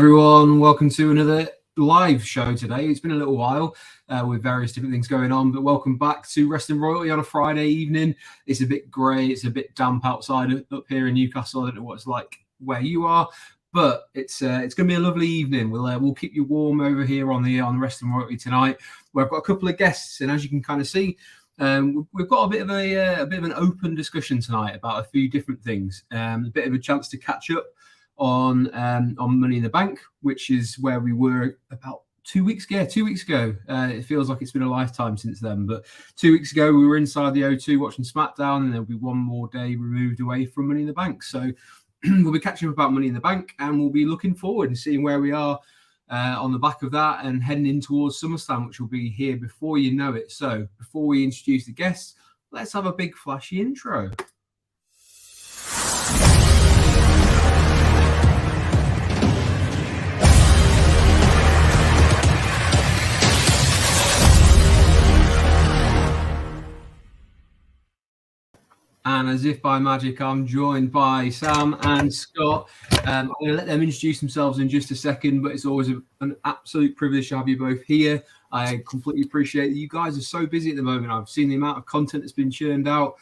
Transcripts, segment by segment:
everyone, welcome to another live show today. It's been a little while with various different things going on, but welcome back to Wrestling Royalty on a Friday evening. It's a bit grey, it's a bit damp outside up here in Newcastle. I don't know what it's like where you are, but it's going to be a lovely evening. We'll keep you warm over here on the Wrestling Royalty tonight. Where I've got a couple of guests, and as you can kind of see, we've got a bit of an open discussion tonight about a few different things. A bit of a chance to catch up on Money in the Bank, which is where we were about 2 weeks ago. 2 weeks ago. It feels like it's been a lifetime since then, but 2 weeks ago we were inside the O2 watching SmackDown, and there'll be one more day removed away from Money in the Bank. So we'll be catching up about Money in the Bank, and we'll be looking forward and seeing where we are on the back of that and heading in towards SummerSlam, which will be here before you know it. So before we introduce the guests, let's have a big flashy intro. And as if by magic, I'm joined by Sam and Scott. I'm going to let them introduce themselves in just a second, but it's always an absolute privilege to have you both here. I completely appreciate that you guys are so busy at the moment. I've seen the amount of content that's been churned out.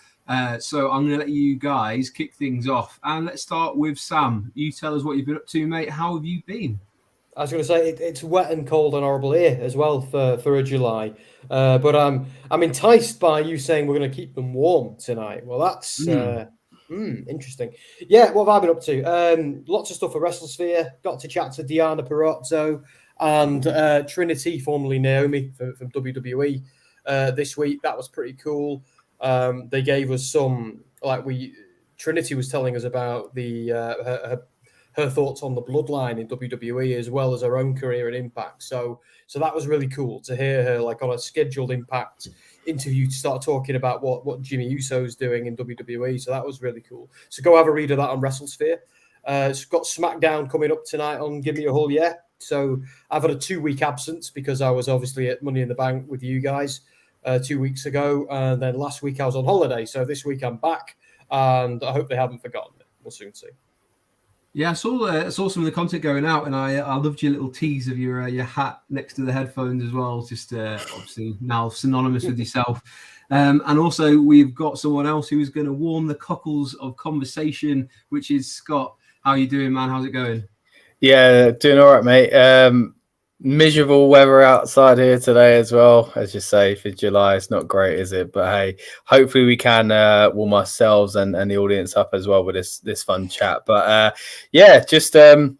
So I'm going to let you guys kick things off. And let's start with Sam. You tell us what you've been up to, mate. How have you been? I was going to say it's wet and cold and horrible here as well for a July, but I'm enticed by you saying we're going to keep them warm tonight. Well, that's interesting. Yeah, what have I been up to? Lots of stuff at WrestleSphere. Got to chat to Diana Perazzo and Trinity, formerly Naomi from WWE, this week. That was pretty cool. They gave us some Trinity was telling us about her thoughts on the bloodline in WWE as well as her own career and Impact. So that was really cool to hear her on a scheduled Impact interview to start talking about what Jimmy Uso's doing in WWE. So that was really cool. So go have a read of that on WrestleSphere. It's got SmackDown coming up tonight on Give Me a Hull, yeah. So I've had a 2-week absence because I was obviously at Money in the Bank with you guys 2 weeks ago. And then last week I was on holiday. So this week I'm back, and I hope they haven't forgotten it. We'll soon see. Yeah, I saw some of the content going out, and I loved your little tease of your hat next to the headphones as well. Just obviously now synonymous with yourself. And also we've got someone else who's going to warm the cockles of conversation, which is Scott. How are you doing, man? How's it going? Yeah, doing all right, mate. Miserable weather outside here today as well. As you say, for July, it's not great, is it? But hey, hopefully we can warm ourselves and the audience up as well with this fun chat. But yeah, just like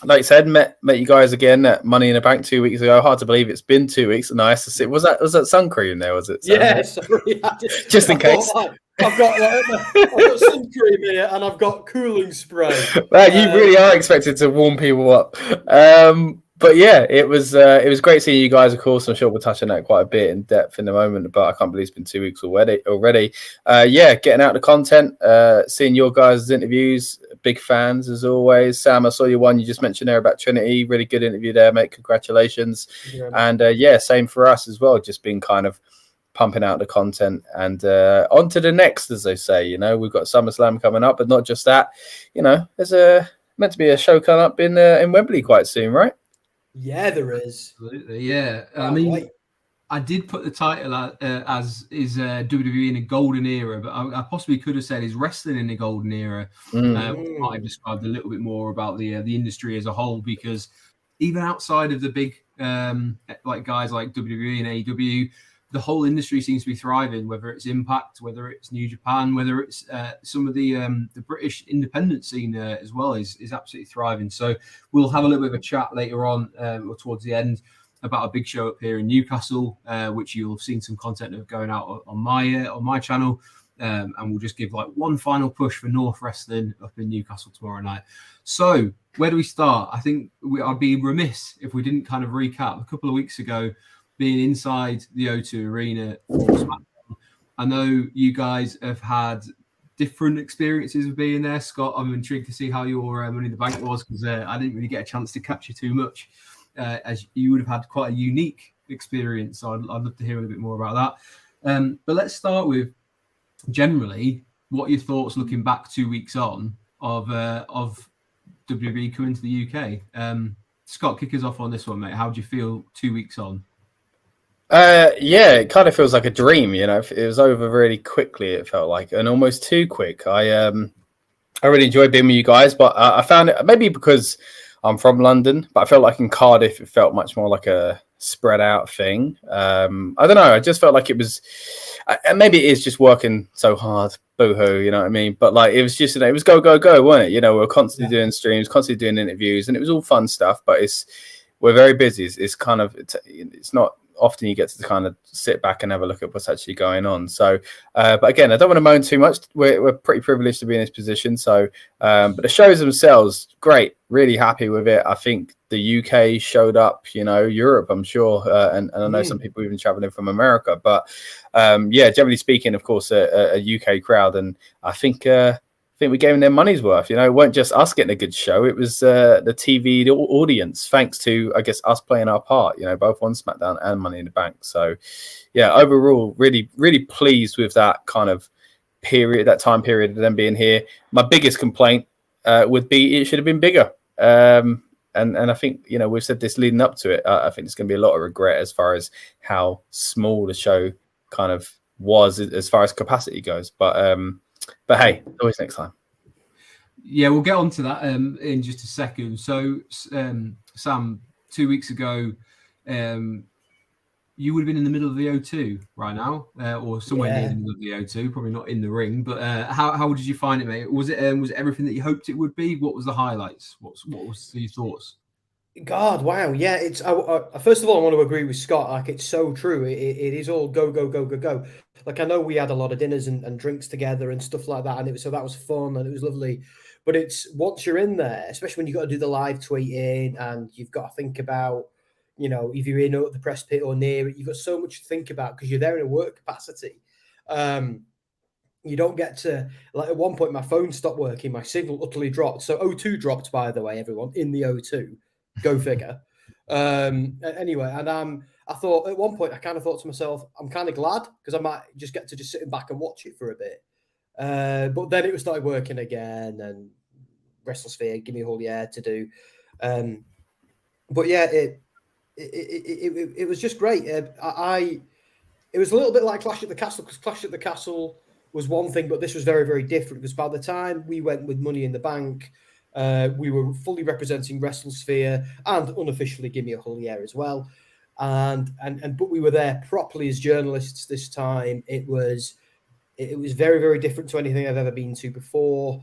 I said, met you guys again at Money in the Bank 2 weeks ago. Hard to believe it's been 2 weeks. Nice to see. Was that sun cream there? Was it? Yeah, sorry. Just in case. I've got sun cream here and I've got cooling spray. Well, you really are expected to warm people up. But yeah, it was great seeing you guys, of course. I'm sure we'll touch on that quite a bit in depth in a moment, but I can't believe it's been 2 weeks already. Yeah, getting out the content, seeing your guys' interviews, big fans as always. Sam, I saw your one you just mentioned there about Trinity. Really good interview there, mate. Congratulations. Yeah. And yeah, same for us as well. Just been kind of pumping out the content and on to the next, as they say. You know, we've got SummerSlam coming up, but not just that. You know, there's meant to be a show coming up in Wembley quite soon, right? Yeah, there is. Absolutely, yeah. I mean, I did put the title as is WWE in a golden era, but I possibly could have said is wrestling in a golden era. Might have described a little bit more about the industry as a whole, because even outside of the big guys like WWE and AEW, the whole industry seems to be thriving. Whether it's Impact, whether it's New Japan, whether it's some of the British independent scene as well is absolutely thriving. So we'll have a little bit of a chat later on or towards the end about a big show up here in Newcastle, which you'll have seen some content of going out on my channel, and we'll just give one final push for North Wrestling up in Newcastle tomorrow night. So where do we start? I think I'd be remiss if we didn't kind of recap a couple of weeks ago. Being inside the O2 Arena for SmackDown. I know you guys have had different experiences of being there. Scott, I'm intrigued to see how your Money in the Bank was, because I didn't really get a chance to capture too much, as you would have had quite a unique experience. So I'd love to hear a little bit more about that. But let's start with generally what your thoughts looking back 2 weeks on of WWE coming to the UK. Scott, kick us off on this one, mate. How do you feel 2 weeks on? Yeah, it kind of feels like a dream. You know, it was over really quickly. It felt like, and almost too quick. I really enjoyed being with you guys, but I found it maybe because I'm from London, but I felt like in Cardiff it felt much more like a spread out thing. I don't know. I just felt like it was, and maybe it is just working so hard. Boo-hoo, you know what I mean? But like it was just, it was go, wasn't it? You know, we were constantly doing streams, constantly doing interviews, and it was all fun stuff. But we're very busy. It's kind of it's not often you get to kind of sit back and have a look at what's actually going on. So, but again, I don't want to moan too much. We're pretty privileged to be in this position. So, but the shows themselves, great. Really happy with it. I think the UK showed up, you know, Europe, I'm sure. And I know some people even traveling from America, but yeah, generally speaking, of course, a UK crowd. And I think we gave them their money's worth. You know, it weren't just us getting a good show. It was the TV audience, thanks to, I guess, us playing our part, you know, both on SmackDown and Money in the Bank. So, yeah, overall, really, really pleased with that kind of period, that time period of them being here. My biggest complaint would be it should have been bigger. And I think, you know, we've said this leading up to it. I think there's going to be a lot of regret as far as how small the show kind of was as far as capacity goes. But hey, always next time. Yeah, we'll get on to that in just a second. So, Sam, 2 weeks ago, you would have been in the middle of the O2 right now, or somewhere near the middle of the O2, probably not in the ring. But how did you find it, mate? Was it everything that you hoped it would be? What was the highlights? What was your thoughts? God, wow, yeah. It's first of all, I want to agree with Scott. Like, it's so true. It is all go. Like, I know we had a lot of dinners and drinks together and stuff like that, and so that was fun and it was lovely. But it's once you're in there, especially when you've got to do the live tweeting and you've got to think about, you know, if you're in at the press pit or near it, you've got so much to think about because you're there in a work capacity. You don't get to, like, at one point my phone stopped working, my signal utterly dropped. So O2 dropped, by the way, everyone, in the O2. Go figure. Anyway, and I thought at one point I kind of thought to myself, I'm kind of glad because I might just get to sit back and watch it for a bit. But then it started working again, and WrestleSphere, give me a whole year to do. But yeah, it was just great. It was a little bit like Clash at the Castle, because Clash at the Castle was one thing, but this was very, very different because by the time we went with Money in the Bank, we were fully representing WrestleSphere and unofficially Gimme a Whole Year as well. But we were there properly as journalists this time. It was very, very different to anything I've ever been to before.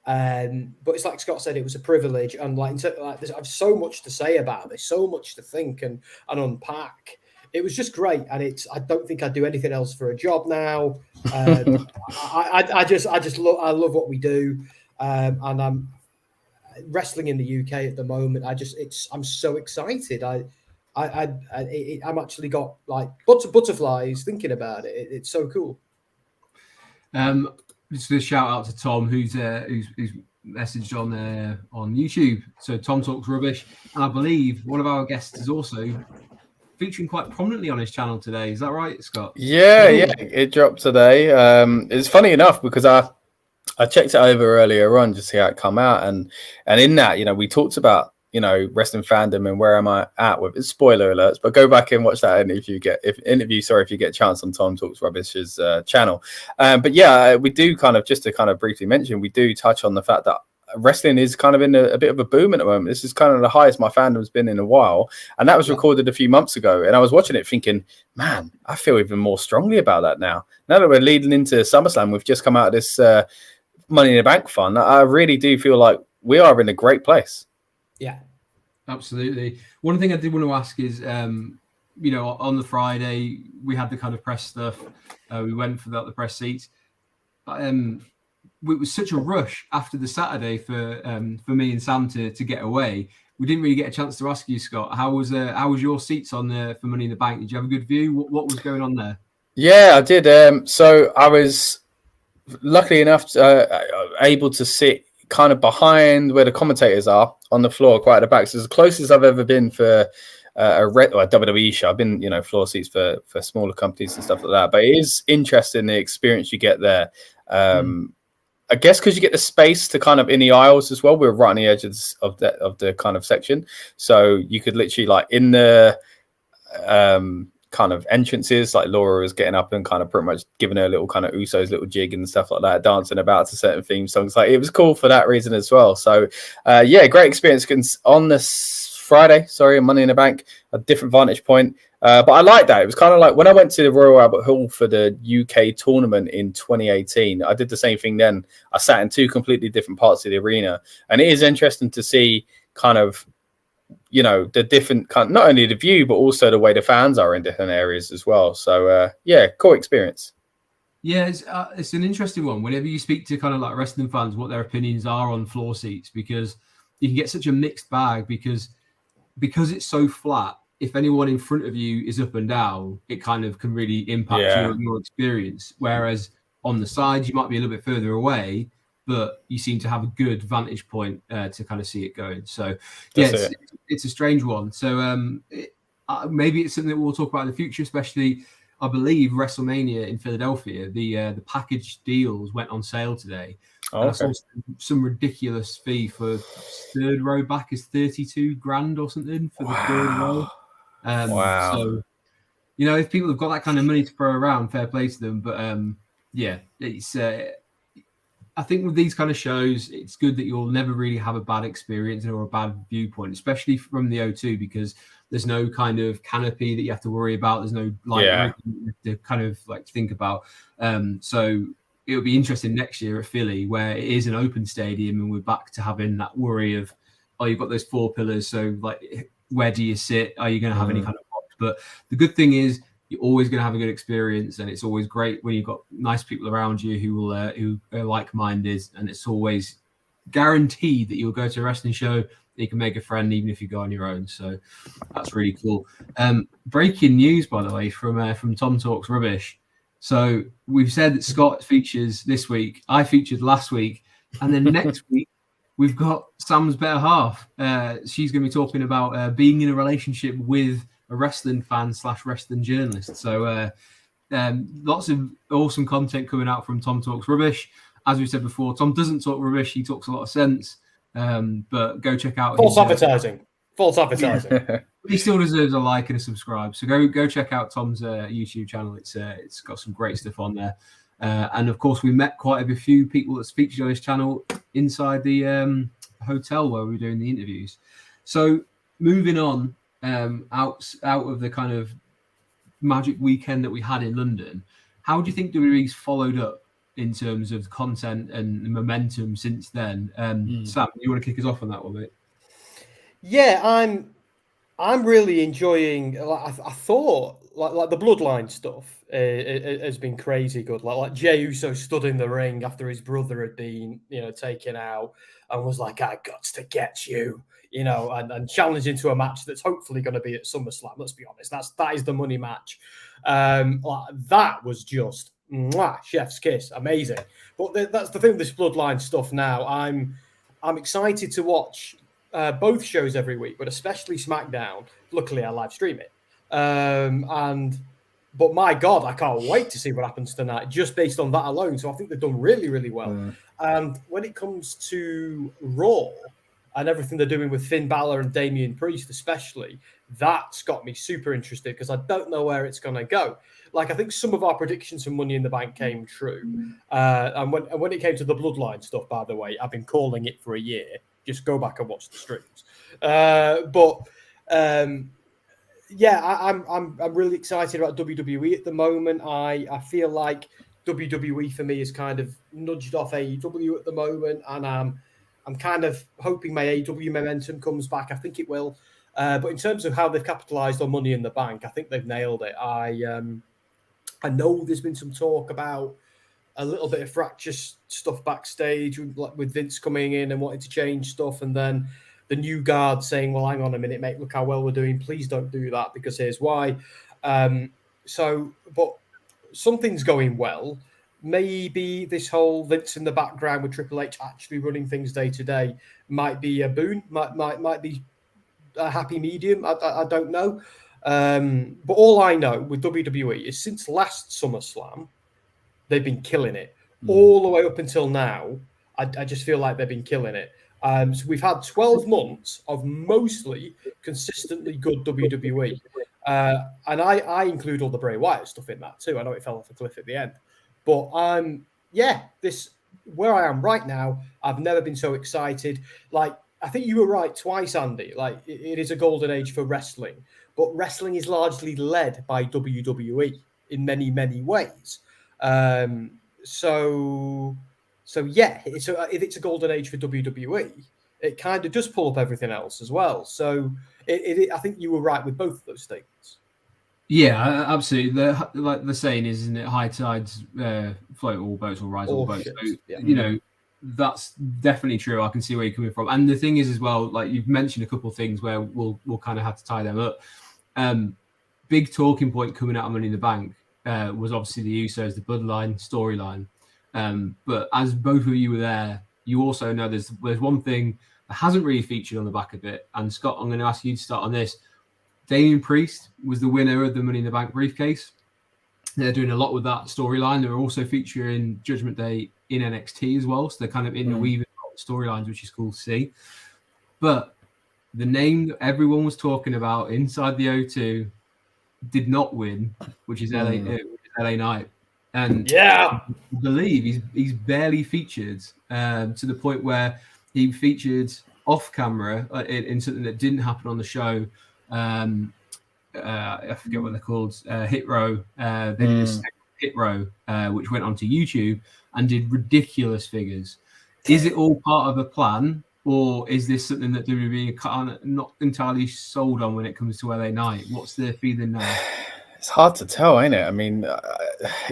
But it's like Scott said, it was a privilege, and I have so much to say about this, so much to think and unpack. It was just great, and I don't think I'd do anything else for a job now. I love what we do, and I'm wrestling in the UK at the moment. I'm so excited. I'm actually got like butterflies thinking about it. It's so cool. Just a shout out to Tom, who's messaged on YouTube. So Tom Talks Rubbish, and I believe one of our guests is also featuring quite prominently on his channel today. Is that right, Scott? Yeah, it dropped today. It's funny enough because I checked it over earlier on just to see how it come out, and in that, you know, we talked about, you know, wrestling fandom and where am I at with it. Spoiler alerts, but go back and watch that if you get a chance on Tom Talks Rubbish's channel. But yeah, we do just to briefly mention, we do touch on the fact that wrestling is kind of in a bit of a boom at the moment. This is kind of the highest my fandom's been in a while, and that was recorded a few months ago. And I was watching it thinking, man, I feel even more strongly about that now. Now that we're leading into SummerSlam, we've just come out of this Money in the Bank fun. I really do feel like we are in a great place. Yeah, absolutely. One thing I did want to ask is, you know, on the Friday we had the kind of press stuff. We went for the press seats. It was such a rush after the Saturday for me and Sam to get away. We didn't really get a chance to ask you, Scott. How was your seats for Money in the Bank? Did you have a good view? What was going on there? Yeah, I did. So I was luckily enough able to sit kind of behind where the commentators are on the floor, quite at the back. So as close as I've ever been for a WWE show. I've been, you know, floor seats for smaller companies and stuff like that. But it is interesting the experience you get there. I guess because you get the space to kind of in the aisles as well. We're right on the edge of the kind of section, so you could literally like in the kind of entrances, like Laura was getting up and kind of pretty much giving her little kind of Usos little jig and stuff like that, dancing about to certain theme songs. Like it was cool for that reason as well. So yeah, great experience on this Friday. Sorry, Money in the Bank, a different vantage point. But I like that. It was kind of like when I went to the Royal Albert Hall for the UK tournament in 2018. I did the same thing then. I sat in two completely different parts of the arena, and it is interesting to see kind of, you know, the different kind, not only the view but also the way the fans are in different areas as well. So yeah, cool experience. Yeah, it's an interesting one. Whenever you speak to kind of like wrestling fans, what their opinions are on floor seats, because you can get such a mixed bag because it's so flat. If anyone in front of you is up and down, it kind of can really impact your experience. Whereas on the side, you might be a little bit further away, but you seem to have a good vantage point to kind of see it going. So yeah, it's a strange one. So maybe it's something that we'll talk about in the future, especially I believe WrestleMania in Philadelphia, the package deals went on sale today. Oh, okay. I saw some ridiculous fee for third row back is 32 grand or something for the third row. Wow. So, you know, if people have got that kind of money to throw around, fair play to them. But yeah, it's I think with these kind of shows, it's good that you'll never really have a bad experience or a bad viewpoint, especially from the O2, because there's no kind of canopy that you have to worry about. There's no light to kind of like think about. So it'll be interesting next year at Philly, where it is an open stadium and we're back to having that worry of, oh, you've got those four pillars. So like, where do you sit? Are you going to have any kind of box? But the good thing is, you're always going to have a good experience, and it's always great when you've got nice people around you who are like-minded, and it's always guaranteed that you'll go to a wrestling show and you can make a friend even if you go on your own. So that's really cool. Breaking news, by the way, from Tom Talks Rubbish. So we've said that Scott features this week. I featured last week, and then next week we've got Sam's better half. She's going to be talking about being in a relationship with a wrestling fan / wrestling journalist. So lots of awesome content coming out from Tom Talks Rubbish. As we said before, Tom doesn't talk rubbish. He talks a lot of sense. But go check out false advertising. Yeah. He still deserves a like and a subscribe. So go check out Tom's YouTube channel. It's got some great stuff on there. And of course, we met quite a few people that's featured on his channel inside the hotel where we were doing the interviews. So moving on, out of the kind of magic weekend that we had in London, how do you think WWE's followed up in terms of content and momentum since then? Sam, you want to kick us off on that one, mate? Yeah, I'm really enjoying. Like, I thought like the Bloodline stuff has been crazy good. Like Jey Uso stood in the ring after his brother had been, taken out, and was like, "I got to get you," and challenged into a match that's hopefully going to be at SummerSlam. Let's be honest, that is the money match. That was just chef's kiss, amazing. But that's the thing with this Bloodline stuff. Now I'm excited to watch both shows every week, but especially SmackDown. Luckily, I live stream it. But my God, I can't wait to see what happens tonight, just based on that alone. So I think they've done really, really well. And when it comes to Raw and everything they're doing with Finn Balor and Damian Priest, especially, that's got me super interested because I don't know where it's going to go. Like, I think some of our predictions for Money in the Bank came true. And when it came to the Bloodline stuff, by the way, I've been calling it for a year. Just go back and watch the streams. Yeah, I'm really excited about WWE at the moment. I feel like WWE for me is kind of nudged off AEW at the moment, and I'm kind of hoping my AEW momentum comes back. I think it will. But in terms of how they've capitalized on Money in the Bank, I think they've nailed it. I know there's been some talk about a little bit of fracture stuff backstage with Vince coming in and wanting to change stuff, and then the new guard saying, "Well, hang on a minute, mate, look how well we're doing. Please don't do that because here's why." But something's going well. Maybe this whole Vince in the background with Triple H actually running things day to day might be a boon, might be a happy medium. I don't know. But all I know with WWE is since last SummerSlam, they've been killing it. all the way up until now, I just feel like they've been killing it. So we've had 12 months of mostly consistently good WWE. And I include all the Bray Wyatt stuff in that too. I know it fell off a cliff at the end. But this where I am right now, I've never been so excited. Like, I think you were right twice, Andy. Like, it is a golden age for wrestling, but wrestling is largely led by WWE in many, many ways. So yeah, if it's a golden age for WWE, it kind of does pull up everything else as well. So I think you were right with both of those statements. Yeah, absolutely. Like the saying is, isn't it? High tides float all boats, or rise all boats. So, you know, that's definitely true. I can see where you're coming from. And the thing is, as well, like you've mentioned a couple of things where we'll kind of have to tie them up. Big talking point coming out of Money in the Bank was obviously the Usos, the Bloodline storyline. But as both of you were there, you also know there's one thing that hasn't really featured on the back of it. And Scott, I'm going to ask you to start on this. Damian Priest was the winner of the Money in the Bank briefcase. They're doing a lot with that storyline. They're also featuring Judgment Day in NXT as well. So they're kind of interweaving storylines, which is cool to see. But the name that everyone was talking about inside the O2 did not win, which is LA Knight. And I believe he's barely featured to the point where he featured off camera in something that didn't happen on the show. I forget what they're called. Hit Row. They did a Hit Row, which went onto YouTube and did ridiculous figures. Is it all part of a plan, or is this something that WWE are not entirely sold on when it comes to LA Knight? What's their feeling now? It's hard to tell, ain't it? I mean,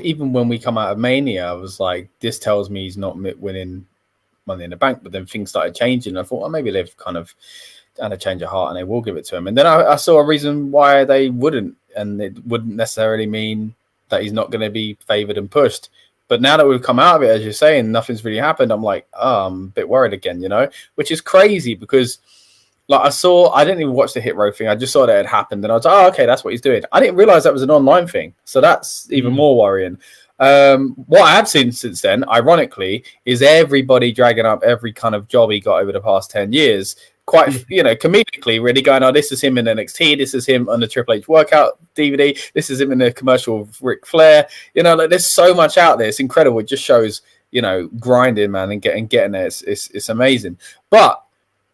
even when we come out of Mania, I was like, this tells me he's not winning Money in the Bank. But then things started changing. I thought, well, maybe they've kind of done a change of heart and they will give it to him. And then I saw a reason why they wouldn't. And it wouldn't necessarily mean that he's not going to be favoured and pushed. But now that we've come out of it, as you're saying, nothing's really happened. I'm like, I'm a bit worried again, you know, which is crazy because like I didn't even watch the Hit Row thing. I just saw that it happened and I was like, oh, okay, that's what he's doing. I didn't realize that was an online thing. So that's even more worrying. What I have seen since then, ironically, is everybody dragging up every kind of job he got over the past 10 years. Quite, you know, comedically, really going, oh, this is him in NXT. This is him on the Triple H workout DVD. This is him in the commercial with Ric Flair. You know, like there's so much out there. It's incredible. It just shows, you know, grinding, man, and getting there. It's amazing. But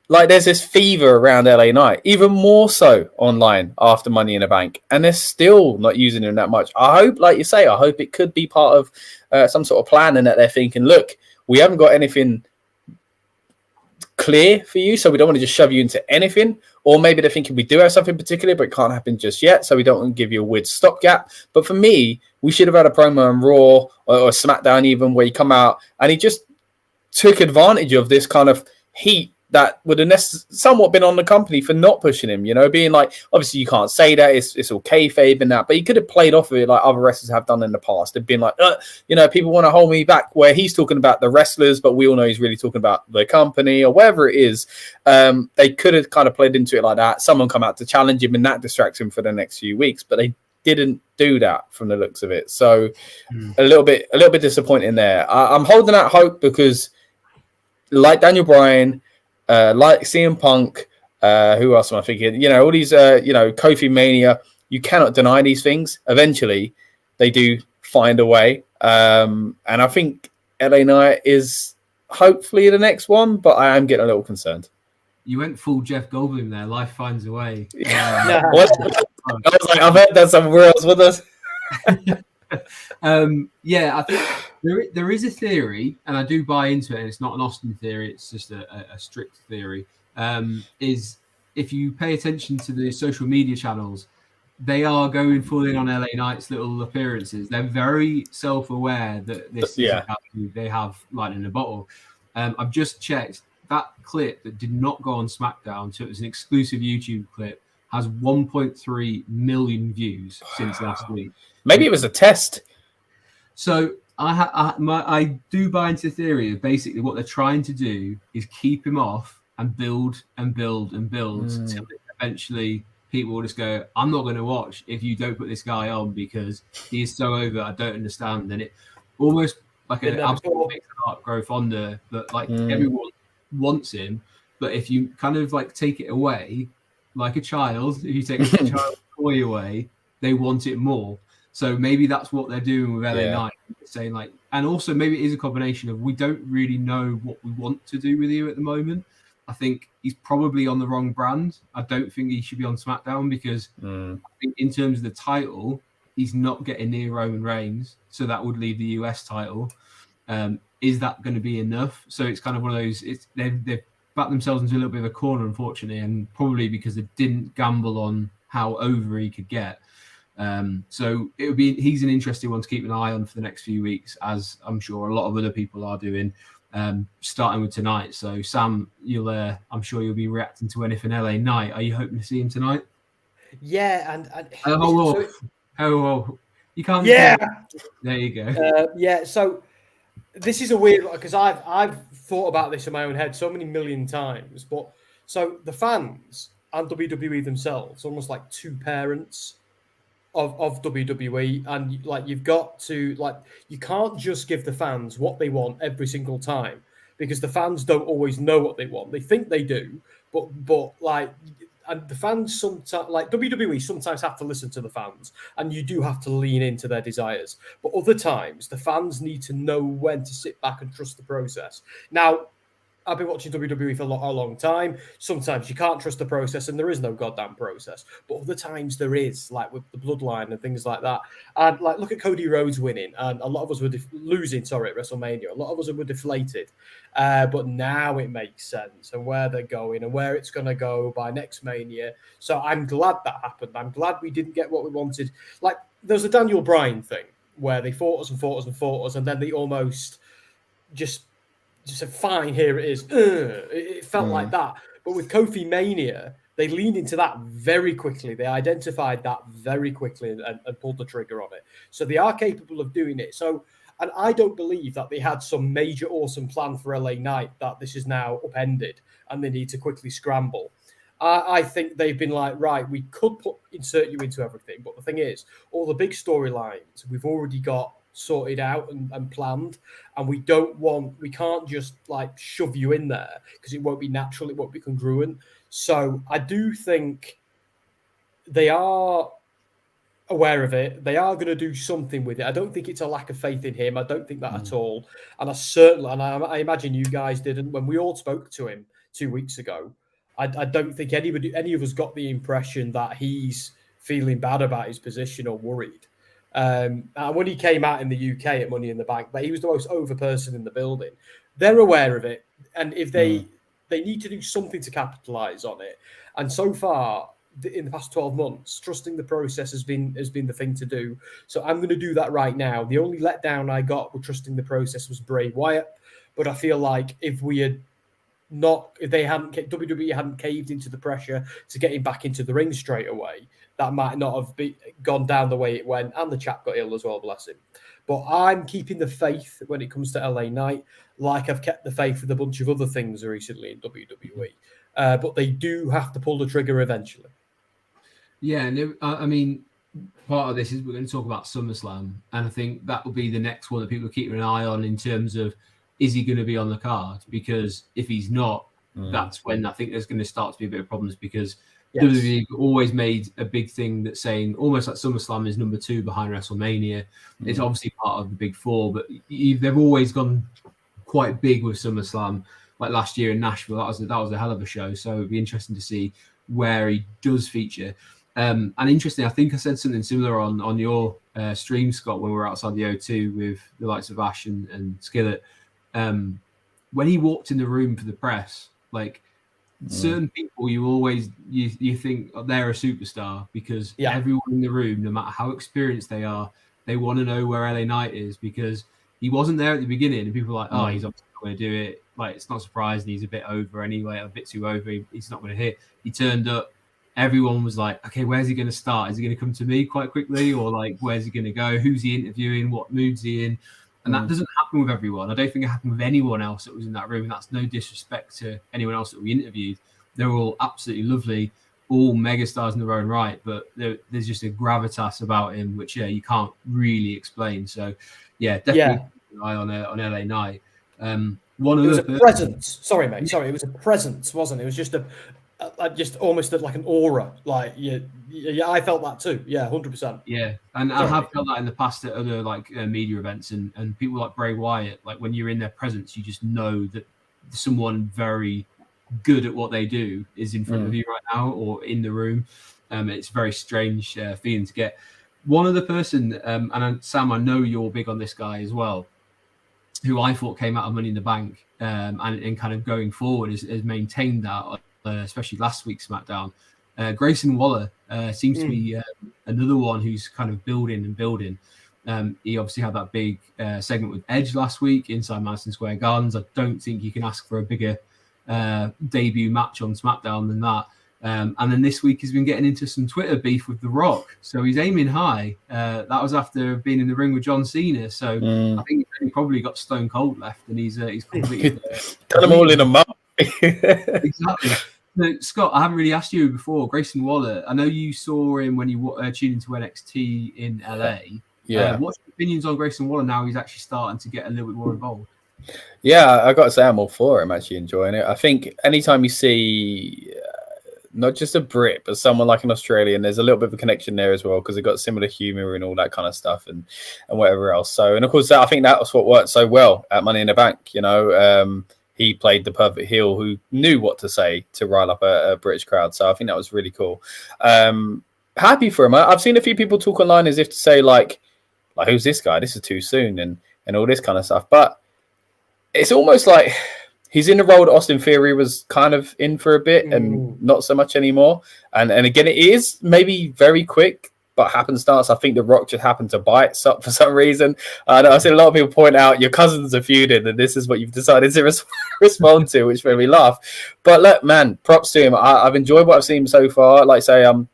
like, there's this fever around LA Knight, even more so online after Money in the Bank, and they're still not using him that much. I hope, like you say, I hope it could be part of some sort of plan, and that they're thinking, look, we haven't got anything clear for you, so we don't want to just shove you into anything. Or maybe they're thinking we do have something particular, but it can't happen just yet, so we don't want to give you a weird stopgap. But for me, we should have had a promo on Raw or SmackDown even, where he come out and he just took advantage of this kind of heat that would have somewhat been on the company for not pushing him, you know, being like, obviously you can't say that, it's all kayfabe and that, but he could have played off of it like other wrestlers have done in the past. They've been like, you know, people want to hold me back, where he's talking about the wrestlers, but we all know he's really talking about the company or whatever it is. They could have kind of played into it like that. Someone come out to challenge him and that distracts him for the next few weeks, but they didn't do that from the looks of it. So a little bit disappointing there. I'm holding out hope because like Daniel Bryan, like CM Punk, who else am I thinking? You know, all these, you know, Kofi Mania, you cannot deny these things. Eventually, they do find a way. And I think LA Knight is hopefully the next one, but I am getting a little concerned. You went full Jeff Goldblum there. Life finds a way. I was like, I've heard that somewhere else with us. Yeah, I think there is a theory, and I do buy into it, and it's not an Austin theory, it's just a strict theory, is if you pay attention to the social media channels, they are going full in on LA Knight's little appearances. They're very self-aware that this is they have lightning in a bottle. I've just checked that clip that did not go on SmackDown, so it was an exclusive YouTube clip, has 1.3 million views since last week. Maybe it was a test. So I do buy into the theory of basically what they're trying to do is keep him off and build and build and build until eventually people will just go, I'm not going to watch if you don't put this guy on because he is so over, I don't understand. And it almost like an absolute mixed art growth on there, but like everyone wants him. But if you kind of like take it away, like a child, if you take a child's toy away, they want it more. So maybe that's what they're doing with LA Knight, saying like, and also maybe it is a combination of we don't really know what we want to do with you at the moment. I think he's probably on the wrong brand. I don't think he should be on SmackDown because I think in terms of the title, he's not getting near Roman Reigns, so that would leave the US title. Is that going to be enough? So it's kind of one of those. They've backed themselves into a little bit of a corner, unfortunately, and probably because they didn't gamble on how over he could get. So it would be. He's an interesting one to keep an eye on for the next few weeks, as I'm sure a lot of other people are doing. Starting with tonight. So Sam, I'm sure you'll be reacting to anything LA Knight. Are you hoping to see him tonight? Yeah, and you can't. Yeah, there you go. Yeah, so this is a weird one because I've thought about this in my own head so many million times. But so the fans and WWE themselves, almost like two parents of WWE, and like you've got to like you can't just give the fans what they want every single time because the fans don't always know what they want. They think they do, but like, and the fans sometimes, like WWE, sometimes have to listen to the fans, and you do have to lean into their desires. But other times, the fans need to know when to sit back and trust the process. Now, I've been watching WWE for a long time. Sometimes you can't trust the process, and there is no goddamn process. But other times there is, like with the bloodline and things like that. And like, look at Cody Rhodes winning, and a lot of us were losing. Sorry, at WrestleMania, a lot of us were deflated. But now it makes sense, and where they're going, and where it's going to go by next Mania. So I'm glad that happened. I'm glad we didn't get what we wanted. Like there's a Daniel Bryan thing where they fought us, and then they almost just said, fine, here it is. It felt like that. But with Kofi Mania, they leaned into that very quickly. They identified that very quickly and pulled the trigger on it. So they are capable of doing it. So, and I don't believe that they had some major awesome plan for LA Knight that this is now upended and they need to quickly scramble. I think they've been like, right, we could insert you into everything. But the thing is, all the big storylines we've already got sorted out and planned, and we can't just like shove you in there because it won't be natural, it won't be congruent. So I do think they are aware of it. They are going to do something with it. I don't think it's a lack of faith in him. I don't think that at all. And I imagine you guys didn't when we all spoke to him 2 weeks ago. I don't think any of us got the impression that he's feeling bad about his position or worried. When he came out in the UK at Money in the Bank, but he was the most over person in the building. They're aware of it, and if they need to do something to capitalize on it. And so far, in the past 12 months, trusting the process has been the thing to do. So I'm going to do that right now. The only letdown I got with trusting the process was Bray Wyatt, but I feel like if WWE hadn't caved into the pressure to get him back into the ring straight away, that might not have gone down the way it went, and the chap got ill as well, bless him. But I'm keeping the faith when it comes to LA Knight, like I've kept the faith with a bunch of other things recently in WWE. But they do have to pull the trigger eventually. Yeah, and I mean, part of this is we're going to talk about SummerSlam, and I think that will be the next one that people are keeping an eye on in terms of, is he going to be on the card? Because if he's not, that's when I think there's going to start to be a bit of problems because WWE always made a big thing that saying almost like SummerSlam is number 2 behind WrestleMania. It's obviously part of the big 4, but they've always gone quite big with SummerSlam. Like last year in Nashville, that was a hell of a show. So it'd be interesting to see where he does feature. And interesting, I think I said something similar on your stream, Scott, when we were outside the O2 with the likes of Ash and Skillet. When he walked in the room for the press, like certain people, you think they're a superstar because everyone in the room, no matter how experienced they are, they want to know where LA Knight is because he wasn't there at the beginning, and people are like, oh, he's obviously not going to do it. Like, it's not surprising, he's a bit over anyway, a bit too over. He's not going to hit. He turned up. Everyone was like, okay, where's he going to start? Is he going to come to me quite quickly, or like, where's he going to go? Who's he interviewing? What mood's he in? And that doesn't happen with everyone. I don't think it happened with anyone else that was in that room. And that's no disrespect to anyone else that we interviewed. They're all absolutely lovely, all megastars in their own right. But there's just a gravitas about him, which, you can't really explain. So, definitely eye on LA Knight. One it was other a presence. Sorry, mate. Sorry, it was a presence, wasn't it? It was just just almost like an aura. Like yeah, I felt that too. Yeah, 100%. Yeah, and I have felt that in the past at other like media events and people like Bray Wyatt. Like when you're in their presence, you just know that someone very good at what they do is in front of you right now or in the room. It's a very strange feeling to get. One other person, and Sam, I know you're big on this guy as well, who I thought came out of Money in the Bank and kind of going forward has maintained that, especially last week's SmackDown. Grayson Waller seems to be another one who's kind of building. He obviously had that big segment with Edge last week inside Madison Square Gardens. I don't think you can ask for a bigger debut match on SmackDown than that. And then this week he's been getting into some Twitter beef with The Rock. So he's aiming high. That was after being in the ring with John Cena. So I think he probably got Stone Cold left and he's completely done them all in a month. Exactly. So, Scott, I haven't really asked you before. Grayson Waller, I know you saw him when you tuned into NXT in LA. Yeah. What's your opinions on Grayson Waller now he's actually starting to get a little bit more involved? Yeah, I got to say I'm all for it. I'm actually enjoying it. I think anytime you see not just a Brit, but someone like an Australian, there's a little bit of a connection there as well because they've got similar humor and all that kind of stuff and whatever else. So, and of course, I think that was what worked so well at Money in the Bank. You know, he played the perfect heel who knew what to say to rile up a British crowd. So I think that was really cool. Happy for him. I've seen a few people talk online as if to say like who's this guy? This is too soon and all this kind of stuff. But it's almost like he's in the role that Austin Theory was kind of in for a bit and not so much anymore. And again, it is maybe very quick, but happenstance. I think The Rock just happened to bite for some reason. I see a lot of people point out your cousins are feuding and this is what you've decided to respond to, which made me laugh. But look, man, props to him. I've enjoyed what I've seen so far. Like I say, I'm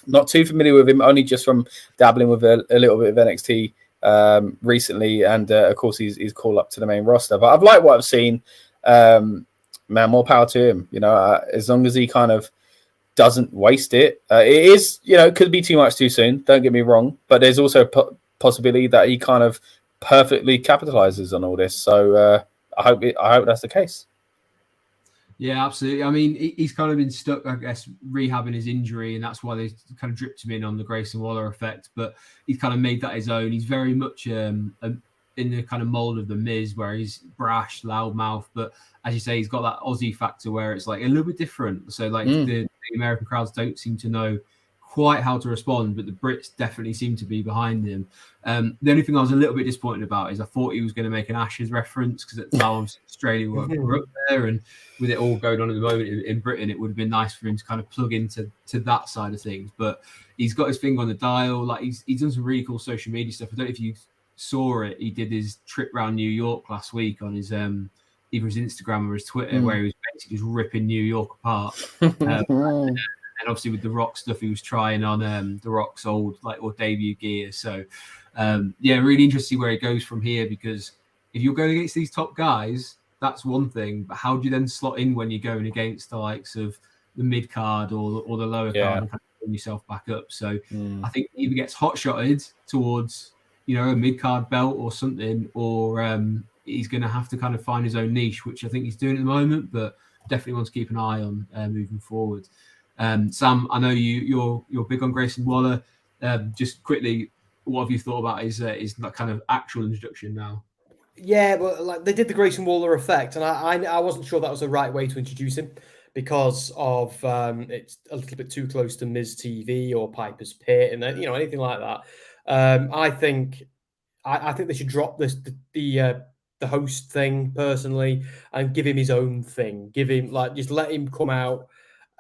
not too familiar with him, only just from dabbling with a little bit of NXT recently. And of course, he's called up to the main roster. But I've liked what I've seen. Man, more power to him. You know, as long as he kind of doesn't waste it. It is, you know, could be too much too soon. Don't get me wrong, but there's also a possibility that he kind of perfectly capitalizes on all this. So I hope that's the case. Yeah, absolutely. I mean, he's kind of been stuck, I guess, rehabbing his injury, and that's why they kind of dripped him in on the Grayson Waller effect. But he's kind of made that his own. He's very much in the kind of mold of the Miz, where he's brash, loudmouth, but as you say, he's got that Aussie factor where it's like a little bit different. So like the American crowds don't seem to know quite how to respond, but the Brits definitely seem to be behind him. The only thing I was a little bit disappointed about is I thought he was going to make an Ashes reference because at the time Australia were up there, and with it all going on at the moment in Britain, it would have been nice for him to kind of plug into that side of things. But he's got his finger on the dial. Like he's done some really cool social media stuff. I don't know if you saw it. He did his trip around New York last week on his either his Instagram or his Twitter, where he was basically just ripping New York apart. And obviously with the Rock stuff, he was trying on the Rock's old or debut gear. So yeah, really interesting where he goes from here, because if you're going against these top guys, that's one thing. But how do you then slot in when you're going against the likes of the mid card or the lower card and kind of bring yourself back up? So I think he either gets hot shotted towards, you know, a mid card belt or something, or he's going to have to kind of find his own niche, which I think he's doing at the moment, but definitely want to keep an eye on moving forward. Sam, I know you're big on Grayson Waller. Just quickly, what have you thought about his that kind of actual introduction now? Yeah, but like they did the Grayson Waller effect, and I wasn't sure that was the right way to introduce him because of it's a little bit too close to Miz TV or Piper's Pit, and you know, anything like that. I think they should drop the host thing personally and give him his own thing. Give him just let him come out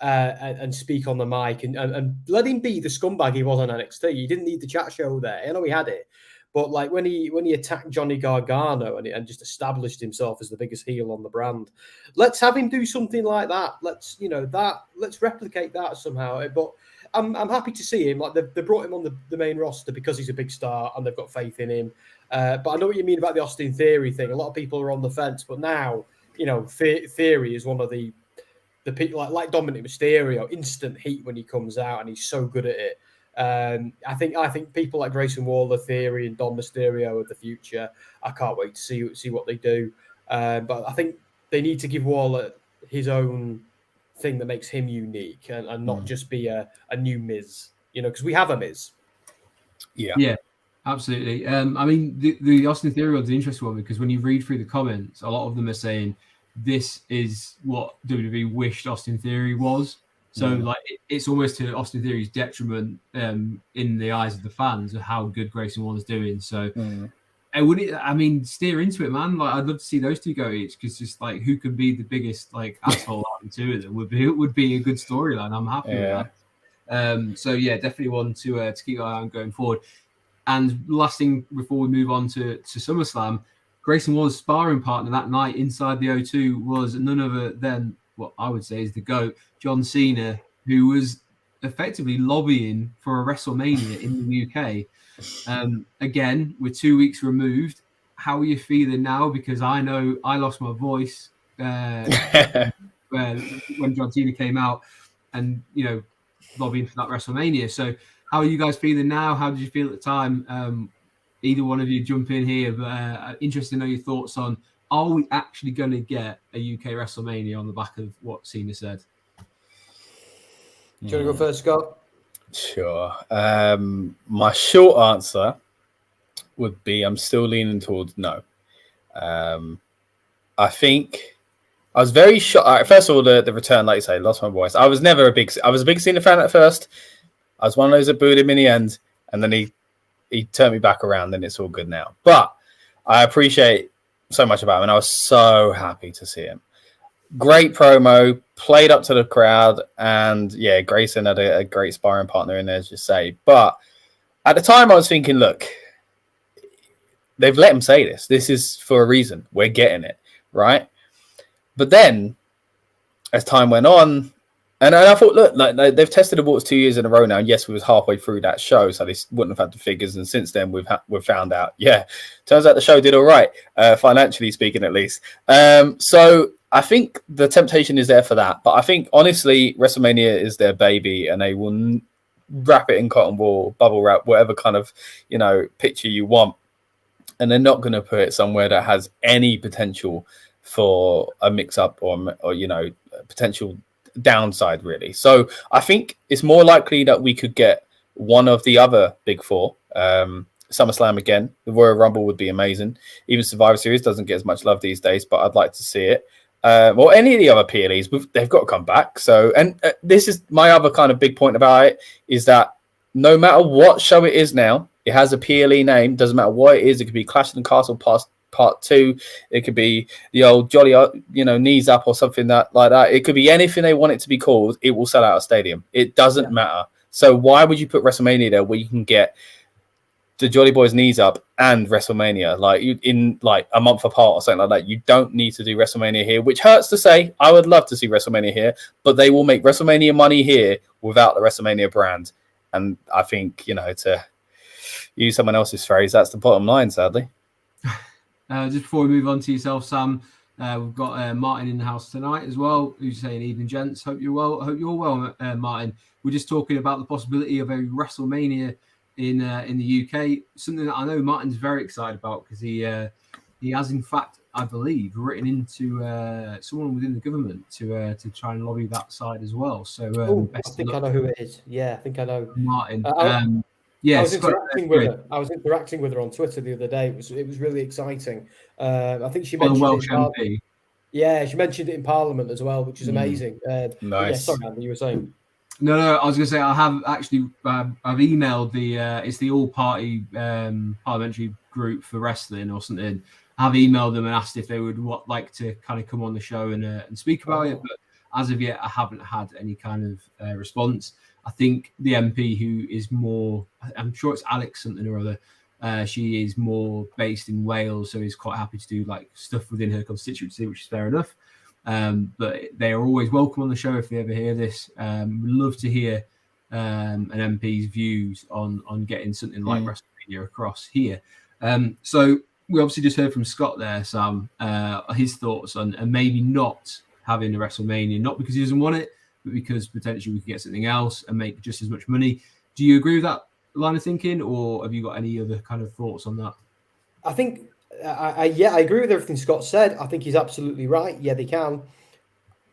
and speak on the mic and let him be the scumbag he was on NXT. He didn't need the chat show there. I know he had it, but like when he attacked Johnny Gargano and just established himself as the biggest heel on the brand, let's have him do something like that. Let's replicate that somehow. But I'm happy to see him. Like they brought him on the main roster because he's a big star and they've got faith in him. But I know what you mean about the Austin Theory thing. A lot of people are on the fence, but now, you know, Theory is one of the people like Dominic Mysterio, instant heat when he comes out, and he's so good at it. I think people like Grayson Waller, Theory, and Dom Mysterio of the future. I can't wait to see what they do. But I think they need to give Waller his own thing that makes him unique, and not just be a new Miz. Because we have a Miz. Yeah. Absolutely. I mean, the Austin Theory one's an interesting one because when you read through the comments, a lot of them are saying this is what WWE wished Austin Theory was. So, like, it's almost to Austin Theory's detriment in the eyes of the fans of how good Grayson Waller's doing. So, steer into it, man. Like, I'd love to see those two go each because just like who could be the biggest like asshole out of the two of them would be a good storyline. I'm happy with that. So yeah, definitely one to keep an eye on going forward. And last thing before we move on to SummerSlam, Grayson Waller's sparring partner that night inside the O2 was none other than what I would say is the GOAT, John Cena, who was effectively lobbying for a WrestleMania in the UK. Again, we're 2 weeks removed. How are you feeling now? Because I know I lost my voice when John Cena came out and, lobbying for that WrestleMania. So how are you guys feeling now? How did you feel at the time? Either one of you jump in here, but interested to know your thoughts on, are we actually going to get a UK WrestleMania on the back of what Cena said? Do you want to go first, Scott? Sure. My short answer would be I'm still leaning towards no. I think I was very shocked. First of all, the return, like you say, lost my voice. I was a big Cena fan at first. I was one of those that booed him in the end, and then he turned me back around, and it's all good now. But I appreciate so much about him, and I was so happy to see him. Great promo, played up to the crowd, and yeah, Grayson had a great sparring partner in there, as you say. But at the time, I was thinking, look, they've let him say this. This is for a reason. We're getting it, right? But then, as time went on, and I thought, look, like they've tested the waters 2 years in a row now. Yes, we was halfway through that show, so they wouldn't have had the figures. And since then, we've found out, turns out the show did all right, financially speaking, at least. So I think the temptation is there for that. But I think, honestly, WrestleMania is their baby, and they will wrap it in cotton wool, bubble wrap, whatever kind of, picture you want. And they're not going to put it somewhere that has any potential for a mix-up or potential downside, really. So I think it's more likely that we could get one of the other big four. SummerSlam again. The Royal Rumble would be amazing. Even Survivor Series doesn't get as much love these days, but I'd like to see it. Or any of the other PLEs, they've got to come back. So, and this is my other kind of big point about it, is that no matter what show it is now, it has a PLE name. Doesn't matter what it is. It could be Clash in the Castle Part 2. It could be the old Jolly, Knees Up or something like that. It could be anything they want it to be called. It will sell out a stadium. It doesn't matter. So why would you put WrestleMania there where you can get the Jolly Boys Knees Up and WrestleMania in a month apart or something like that? You don't need to do WrestleMania here, which hurts to say. I would love to see WrestleMania here, but they will make WrestleMania money here without the WrestleMania brand. And I think, to use someone else's phrase, that's the bottom line, sadly. Just before we move on to yourself, Sam, we've got Martin in the house tonight as well, who's saying, evening, gents. Hope you're well, Martin. We're just talking about the possibility of a WrestleMania in the UK, something that I know Martin's very excited about because he has, in fact, I believe, written into someone within the government to try and lobby that side as well. So I think I know who it is. Yeah, I think I know Martin. I was interacting with her on Twitter the other day. It was really exciting. I think she mentioned Welsh MP. Yeah, she mentioned it in Parliament as well, which is amazing. Nice. Yeah, sorry, Andy, you were saying. No, I was going to say I have actually I've emailed it's the all-party parliamentary group for wrestling or something. I've emailed them and asked if they would like to kind of come on the show and speak about it, but as of yet I haven't had any kind of response. I think the MP who is more, I'm sure it's Alex something or other. She is more based in Wales, so is quite happy to do stuff within her constituency, which is fair enough. But they are always welcome on the show if they ever hear this. We'd love to hear an MP's views on getting something like WrestleMania across here. So we obviously just heard from Scott there, Sam, his thoughts on and maybe not having a WrestleMania, not because he doesn't want it, but because potentially we could get something else and make just as much money. Do you agree with that line of thinking, or have you got any other kind of thoughts on that? I think, I agree with everything Scott said. I think he's absolutely right. Yeah, they can.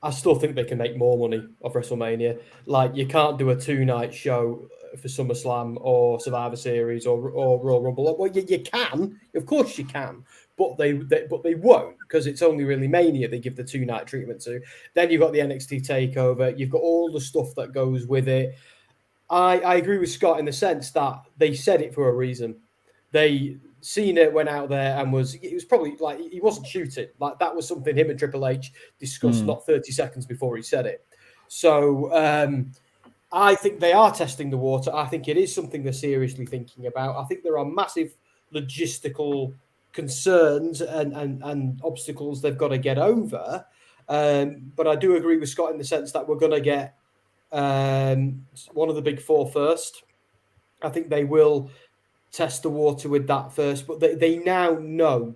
I still think they can make more money off WrestleMania. Like, you can't do a 2-night show for SummerSlam or Survivor Series or Royal Rumble. Well, you can, of course you can, but they won't, because it's only really Mania they give the 2-night treatment to. Then you've got the NXT takeover. You've got all the stuff that goes with it. I agree with Scott in the sense that they said it for a reason. Cena went out there and it was probably like, he wasn't shooting. Like, that was something him and Triple H discussed not 30 seconds before he said it. So I think they are testing the water. I think it is something they're seriously thinking about. I think there are massive logistical concerns and obstacles they've got to get over. But I do agree with Scott in the sense that we're going to get one of the big four first. I think they will test the water with that first, but they now know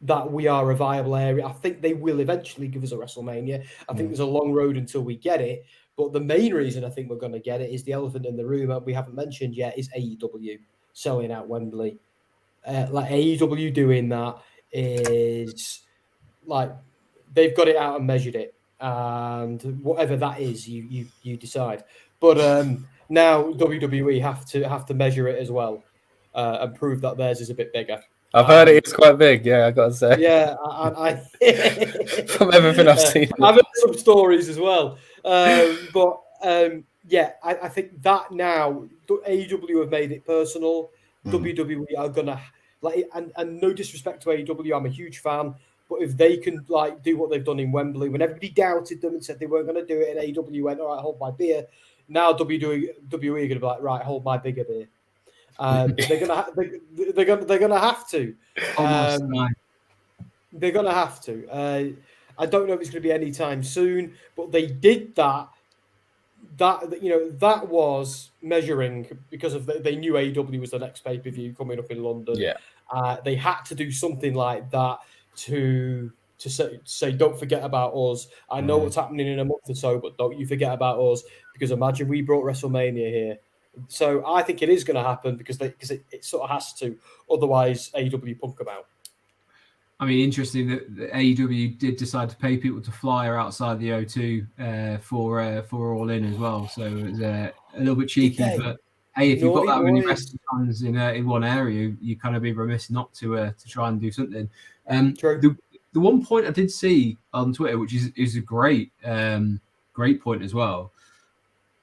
that we are a viable area. I think they will eventually give us a WrestleMania. I think there's a long road until we get it, but the main reason I think we're going to get it is the elephant in the room that we haven't mentioned yet is AEW selling out Wembley. Like, AEW doing that is like, they've got it out and measured it, and whatever that is, you decide. But now WWE have to measure it as well, and prove that theirs is a bit bigger. I've heard it is quite big. Yeah, I got to say. Yeah, I from everything I've seen, I've heard some stories as well. But yeah, I think that now AEW have made it personal. WWE are gonna and no disrespect to AEW, I'm a huge fan. But if they can do what they've done in Wembley, when everybody doubted them and said they weren't going to do it, and AEW went, all right, hold my beer. Now WWE are going to be like, right, hold my bigger beer. They're gonna have to. They're gonna have to. I don't know if it's going to be anytime soon, but they did that. That was measuring because they knew AEW was the next pay-per-view coming up in London. Yeah, they had to do something like that to say don't forget about us. I know what's happening in a month or so, but don't you forget about us, because imagine we brought WrestleMania here. So I think it is going to happen because it sort of has to. Otherwise, AEW punk them out. I mean, interesting that AEW did decide to pay people to fly outside the O2 for All In as well. So it was a little bit cheeky, but hey, if you've got that many wrestling fans in one area, you kind of be remiss not to try and do something. The one point I did see on Twitter, which is a great point as well.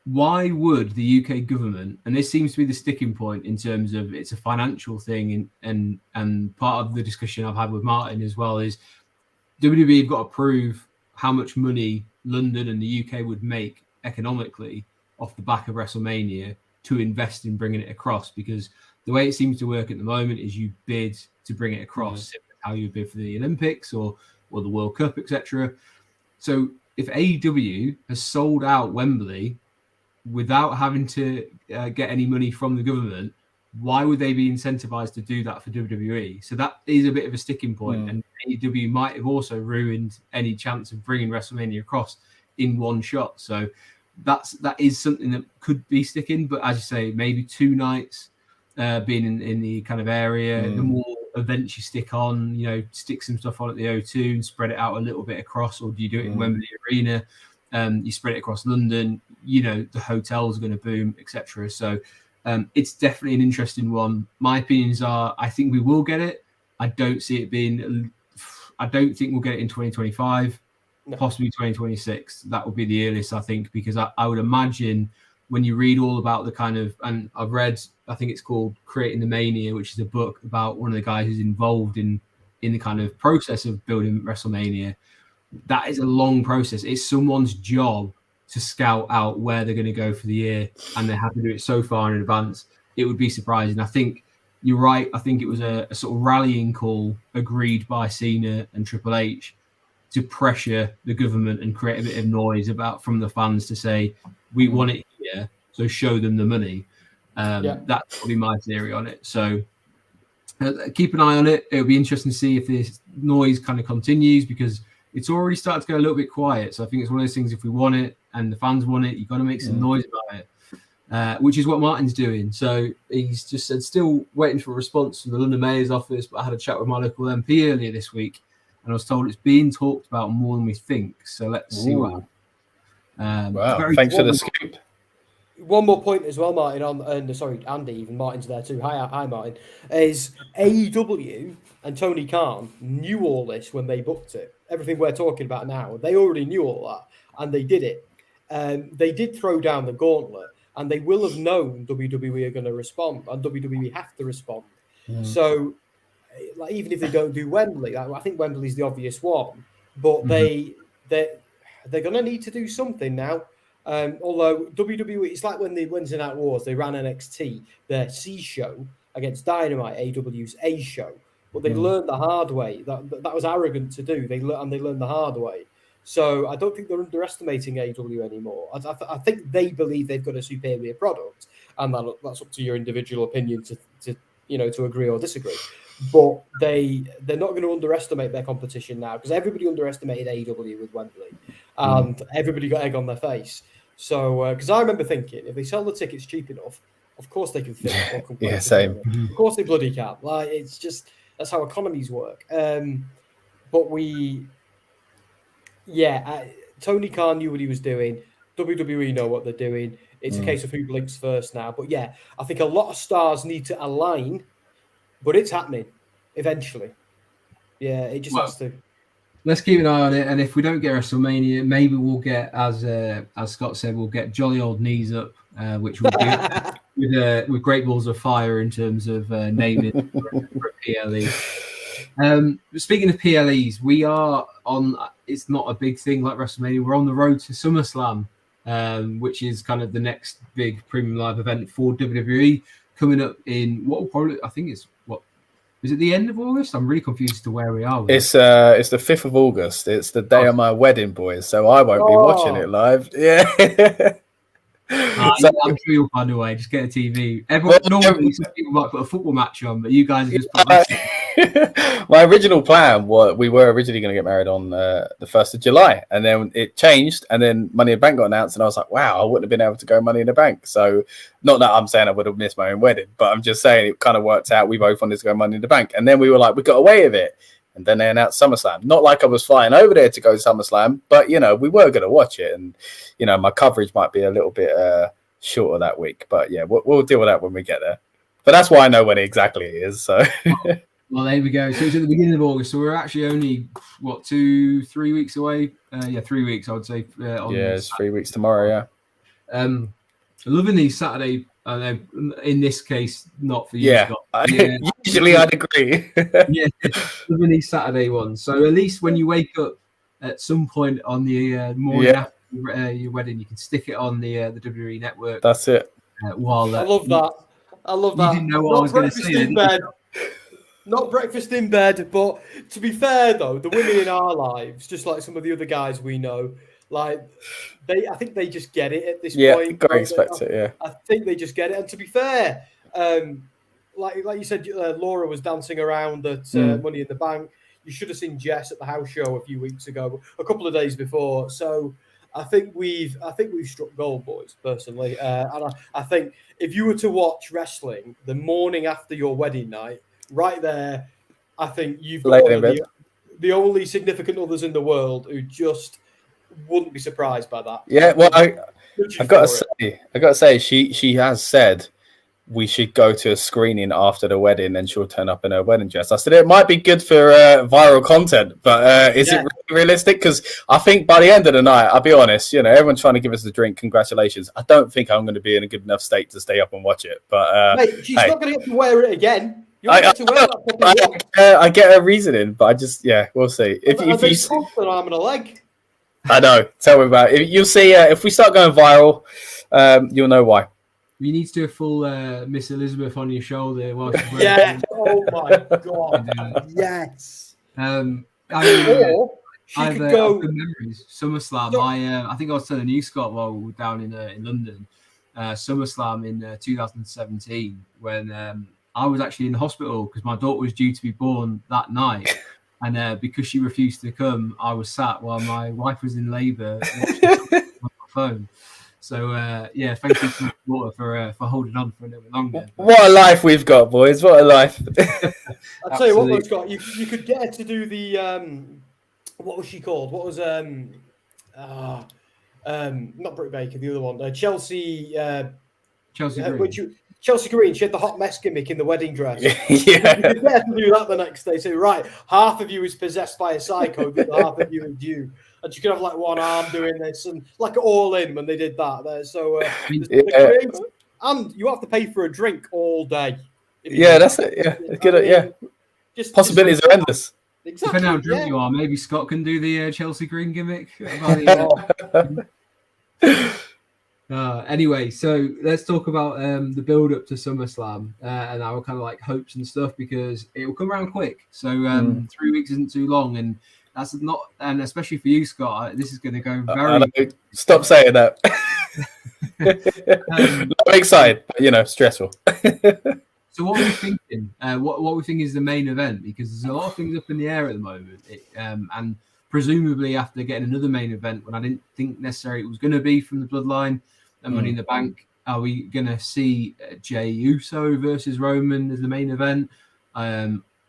Why would the UK government, and this seems to be the sticking point in terms of it's a financial thing, and part of the discussion I've had with Martin as well is WWE have got to prove how much money London and the UK would make economically off the back of WrestleMania to invest in bringing it across, because the way it seems to work at the moment is you bid to bring it across, how you bid for the Olympics or the World Cup, etc. So if AEW has sold out Wembley without having to get any money from the government, why would they be incentivized to do that for WWE? So that is a bit of a sticking point, and AEW might have also ruined any chance of bringing WrestleMania across in one shot. So that is something that could be sticking, but as you say, maybe 2 nights being in the kind of area, the more events you stick on, stick some stuff on at the O2 and spread it out a little bit across, or do you do it in Wembley Arena? You spread it across London, the hotels are going to boom, etc. So it's definitely an interesting one. My opinions are, I think we will get it. I don't think we'll get it in 2025, possibly 2026. That would be the earliest, I think, because I would imagine when you read all about the kind of, and I've read, I think it's called Creating the Mania, which is a book about one of the guys who's involved in the kind of process of building WrestleMania. That is a long process. It's someone's job to scout out where they're going to go for the year, and they have to do it so far in advance. It would be surprising. I think you're right. I think it was a sort of rallying call agreed by Cena and Triple H to pressure the government and create a bit of noise from the fans to say, we want it here, so show them the money. That's probably my theory on it. So keep an eye on it. It'll be interesting to see if this noise kind of continues, because it's already started to go a little bit quiet. So I think it's one of those things, if we want it and the fans want it, you've got to make some noise about it. which is what Martin's doing. So he's just said still waiting for a response from the London Mayor's office. But I had a chat with my local MP earlier this week, and I was told it's being talked about more than we think. So let's see what happens. Wow, thanks for the scoop. One more point as well, Martin, sorry, Andy, even Martin's there too. Hi, Martin. Is AEW and Tony Khan knew all this when they booked it. Everything we're talking about now, they already knew all that, and they did it. They did throw down the gauntlet, and they will have known WWE are going to respond, and WWE have to respond. So, like, even if they don't do Wembley, I think Wembley's the obvious one, but they're going to need to do something now. Although WWE, it's like when the Wednesday Night Wars, they ran NXT, their C show against Dynamite, AW's A show, but they learned the hard way. That was arrogant to do. They learned the hard way. So I don't think they're underestimating AEW anymore. I think they believe they've got a superior product, and that's up to your individual opinion to agree or disagree. But they're not going to underestimate their competition now, because everybody underestimated AEW with Wembley, and everybody got egg on their face. So, because I remember thinking, if they sell the tickets cheap enough, of course they can fit. Yeah, same. Of course they bloody can. Like, it's just, that's how economies work. But Tony Khan knew what he was doing. WWE know what they're doing. It's a case of who blinks first now. But yeah, I think a lot of stars need to align, but it's happening eventually. Yeah, it just has to. Let's keep an eye on it, and if we don't get WrestleMania, maybe we'll get, as Scott said, we'll get jolly old knees up, which will be with great balls of fire in terms of naming for PLE. Speaking of PLEs, we are on. It's not a big thing like WrestleMania. We're on the road to SummerSlam, which is kind of the next big premium live event for WWE, coming up in what will probably, I think it's is it the end of August? I'm really confused as to where we are. It's the 5th of August. It's the day of my wedding, boys. So I won't be watching it live. Yeah. So, I'm sure you'll find a way. Just get a TV. Normally some people might put a football match on, but you guys are just put my original plan was we were originally going to get married on the 1st of July, and then it changed, and then Money in the Bank got announced, and I was like, wow, I wouldn't have been able to go Money in the Bank. So not that I'm saying I would have missed my own wedding, but I'm just saying it kind of worked out. We both wanted to go Money in the Bank, and then we were like, we got away with it. And then they announced SummerSlam. Not like I was flying over there to go to SummerSlam, but, we were going to watch it. And, my coverage might be a little bit shorter that week. But, yeah, we'll deal with that when we get there. But that's why I know when exactly it is. So, well, there we go. So it's at the beginning of August. So we're actually only, 2-3 weeks away? 3 weeks, I would say. It's 3 weeks tomorrow, yeah. Loving these Saturday. In this case, not for you. Yeah, usually I'd agree. Yeah, loving these Saturday ones. So at least when you wake up at some point on the morning after your wedding, you can stick it on the WWE network. That's it. I love that. You didn't know what I was going to say. Not breakfast in bed, but to be fair though, the women in our lives, just like some of the other guys we know, like I think they just get it at this point. Yeah, gotta expect it. Yeah, I think they just get it. And to be fair, like you said, Laura was dancing around at Money in the Bank. You should have seen Jess at the house show a few weeks ago, a couple of days before. So I think we've struck gold, boys. Personally, and I think if you were to watch wrestling the morning after your wedding night, right there, I think you've got the only significant others in the world who just wouldn't be surprised by that. Yeah, well, I gotta say, she has said we should go to a screening after the wedding, and she'll turn up in her wedding dress. I said it might be good for viral content, but is it really realistic? Because I think by the end of the night, I'll be honest, everyone's trying to give us a drink. Congratulations. I don't think I'm going to be in a good enough state to stay up and watch it. But mate, she's not going to get to wear it again. I get her reasoning, but I just we'll see. If you an arm and a leg. I know. Tell me about it. You'll see. If we start going viral, you'll know why. You need to do a full Miss Elizabeth on your shoulder while she's wearing yeah. Oh my god. Yes. I have good memories. SummerSlam. I think I was telling you, Scott, while we were down in London. SummerSlam in 2017 when I was actually in the hospital because my daughter was due to be born that night. And because she refused to come, I was sat while my wife was in labour watching on my phone. So yeah, thank you to Water for holding on for a little bit longer. What a life we've got, boys! What a life! I'll tell you what, Scott. You could get her to do the what was she called? What was not Britt Baker, the other one, Chelsea. Chelsea Green. Chelsea Green, she had the hot mess gimmick in the wedding dress. Yeah. You could get her to do that the next day. So, right, half of you is possessed by a psycho, the other half of you is you. And you could have like one arm doing this and like all in when they did that. There. So, and you have to pay for a drink all day. Yeah, that's it. Yeah, good. Yeah, possibilities are endless. Exactly. Depending on how drunk you are, maybe Scott can do the Chelsea Green gimmick. Anyway, so let's talk about the build up to SummerSlam and our kind of like hopes and stuff, because it will come around quick. So 3 weeks isn't too long, and that's not, and especially for you, Scott, this is going to go very. Stop saying that. I'm excited, but stressful. So what are we thinking? What we think is the main event, because there's a lot of things up in the air at the moment, and presumably after getting another main event when I didn't think necessarily it was going to be from the Bloodline and Money in the Bank, are we going to see Jey Uso versus Roman as the main event?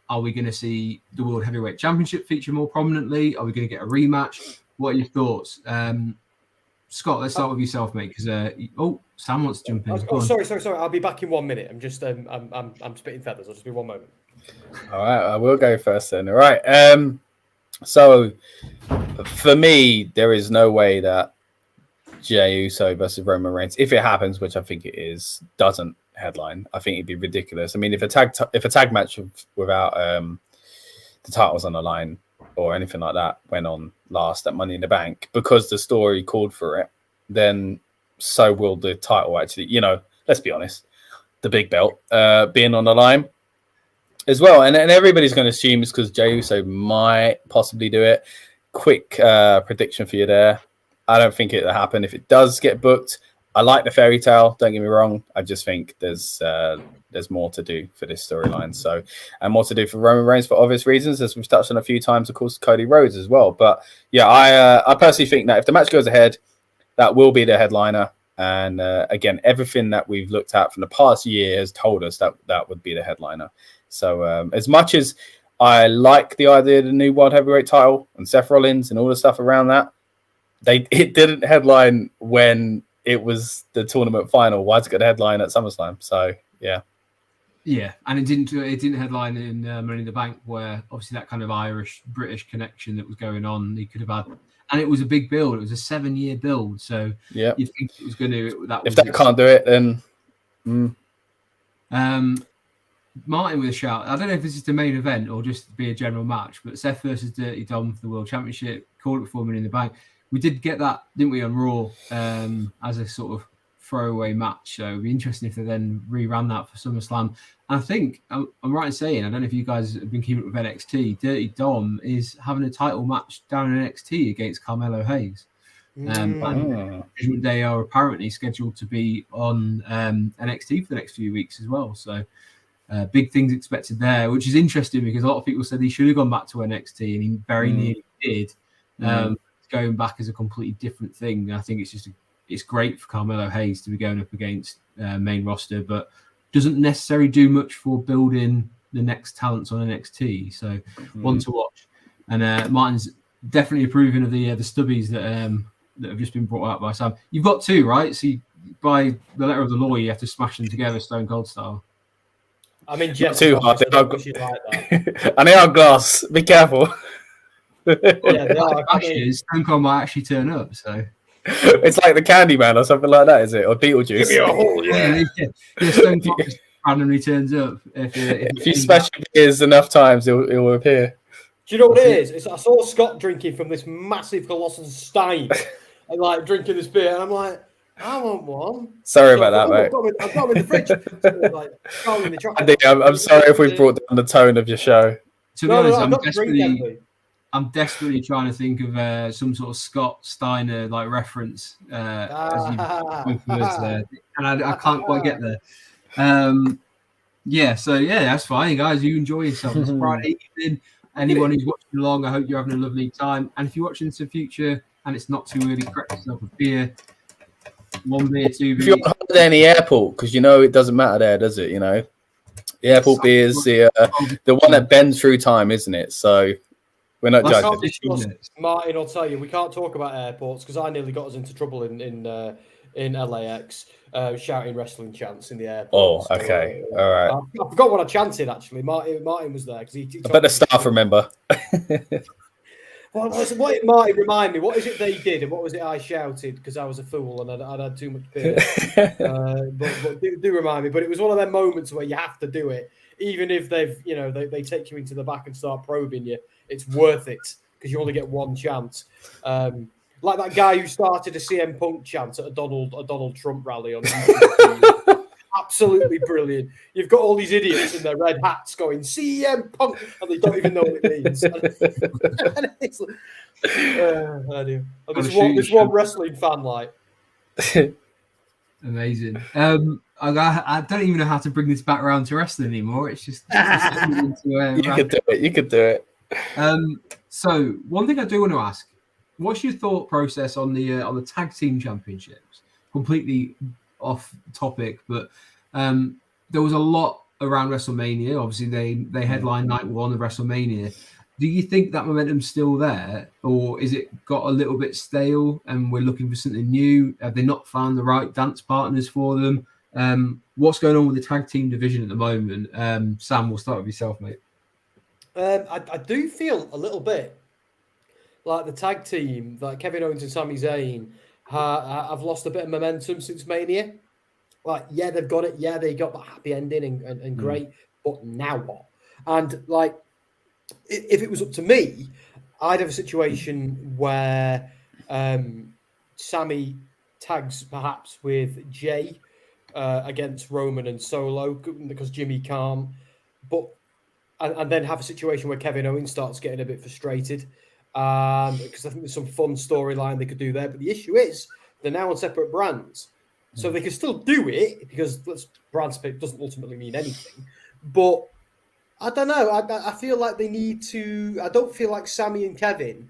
Are we going to see the World Heavyweight Championship feature more prominently? Are we going to get a rematch? What are your thoughts? Scott, let's start with yourself, mate, because Sam wants to jump in. Sorry. I'll be back in 1 minute. I'm just I'm spitting feathers. I'll just be 1 moment. All right, I will go first then. All right. So for me, there is no way that Jey Uso versus Roman Reigns, if it happens, which I think it is, doesn't headline. I think it'd be ridiculous. I mean, if a tag match without the titles on the line or anything like that went on last at Money in the Bank, because the story called for it, then so will the title actually. Let's be honest, the big belt being on the line as well, and everybody's going to assume it's because Jey Uso might possibly do it. Quick prediction for you there. I don't think it'll happen. If it does get booked, I like the fairy tale. Don't get me wrong. I just think there's more to do for this storyline. So, and more to do for Roman Reigns for obvious reasons, as we've touched on a few times. Of course, Cody Rhodes as well. But yeah, I personally think that if the match goes ahead, that will be the headliner. And again, everything that we've looked at from the past year has told us that would be the headliner. So as much as I like the idea of the new World Heavyweight title and Seth Rollins and all the stuff around that, it didn't headline when it was the tournament final. Why's it got a headline at SummerSlam? So yeah, and it didn't headline in Money in the Bank, where obviously that kind of Irish British connection that was going on, he could have had, and it was a big build. It was a 7-year build, so yeah, you think it was going to. If that can't do it, then. Martin with a shout. I don't know if this is the main event or just be a general match, but Seth versus Dirty Dom for the World Championship, called it for Money in the Bank. We did get that, didn't we, on Raw as a sort of throwaway match. So it'd be interesting if they then reran that for SummerSlam. And I think I'm right in saying, I don't know if you guys have been keeping up with NXT, Dirty Dom is having a title match down in NXT against Carmelo Hayes. And they are apparently scheduled to be on NXT for the next few weeks as well. So big things expected there, which is interesting because a lot of people said he should have gone back to NXT, and he very nearly did. Going back is a completely different thing. I think it's great for Carmelo Hayes to be going up against main roster, but doesn't necessarily do much for building the next talents on NXT. So one to watch. And Martin's definitely approving of the stubbies that have just been brought out by Sam. You've got two, right? So by the letter of the law, you have to smash them together, Stone Cold style. I mean, Jess, too hard. And they are glass. Be careful. Yeah, they are. Stone Cold might actually turn up. So it's like the Candyman or something like that, is it? Or Beetlejuice? Give me a hole, yeah. Stone Cold just randomly turns up. If you smash your ears enough times, it will appear. Do you know what it is? I saw Scott drinking from this massive colossal stein and like drinking this beer, and I'm like, I want one. Sorry about that, mate. I've got them in the fridge. So like, in the chocolate. I'm sorry if we've brought down the tone of your show. To be honest, I'm desperately trying to think of some sort of Scott Steiner like reference as you went words there, and I can't quite get there. That's fine, guys. You enjoy yourself. It's Friday evening. Anyone who's watching along, I hope you're having a lovely time. And if you're watching into the future and it's not too early, crack yourself a beer. 1 beer, 2 If you're beers. on holiday in the airport, because it doesn't matter there, does it? The airport beer is the one that bends through time, isn't it? So we're not judging. Martin, I'll tell you, we can't talk about airports because I nearly got us into trouble in LAX shouting wrestling chants in the airport. Oh, okay, all right. I forgot what I chanted actually. Martin was there because he I bet the staff remember. What Martin, remind me, what is it they did and what was it I shouted because I was a fool and I'd had too much beer. but do remind me. But it was one of them moments where you have to do it, even if they take you into the back and start probing you. It's worth it because you only get one chance. Like that guy who started a CM Punk chant at a Donald Trump rally on YouTube. Absolutely brilliant. You've got all these idiots in their red hats going CM Punk, and they don't even know what it means. There's one wrestling fan like. Amazing. I don't even know how to bring this back around to wrestling anymore. It's just you could do it. You could do it. So one thing I do want to ask: what's your thought process on the tag team championships? Completely off topic, but there was a lot around WrestleMania. Obviously, they headlined night one of WrestleMania. Do you think that momentum's still there, or is it got a little bit stale and we're looking for something new? Have they not found the right dance partners for them? What's going on with the tag team division at the moment? Sam, we'll start with yourself, mate. I do feel a little bit like the tag team, like Kevin Owens and Sami Zayn, have lost a bit of momentum since Mania. Like, yeah, they've got it. Yeah, they got that happy ending and great. But now what? And like, if it was up to me, I'd have a situation where Sami tags perhaps with Jay against Roman and Solo because Jimmy can't. But and then have a situation where Kevin Owens starts getting a bit frustrated because I think there's some fun storyline they could do there. But the issue is they're now on separate brands. So they can still do it because brand split doesn't ultimately mean anything. But I don't know. I feel like they need to. I don't feel like Sami and Kevin.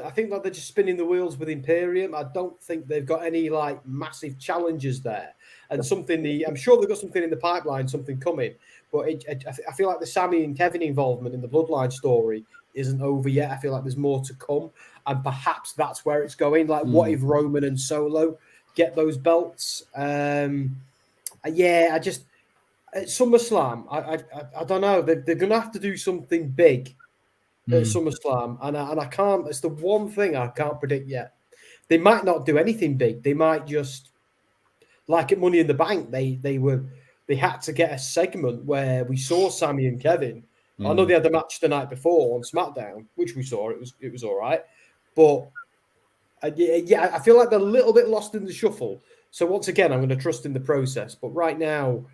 I think that they're just spinning the wheels with Imperium. I don't think they've got any like massive challenges there. And I'm sure they've got something in the pipeline, something coming. But I feel like the Sami and Kevin involvement in the Bloodline story isn't over yet. I feel like there's more to come, and perhaps that's where it's going. Like, what if Roman and Solo get those belts? Yeah, I just. At SummerSlam, I don't know. They're going to have to do something big at SummerSlam, and I can't. It's the one thing I can't predict yet. They might not do anything big. They might just, like at Money in the Bank, they had to get a segment where we saw Sami and Kevin. I know they had the match the night before on SmackDown, which we saw. It was all right, but yeah, I feel like they're a little bit lost in the shuffle. So once again, I'm going to trust in the process. But right now.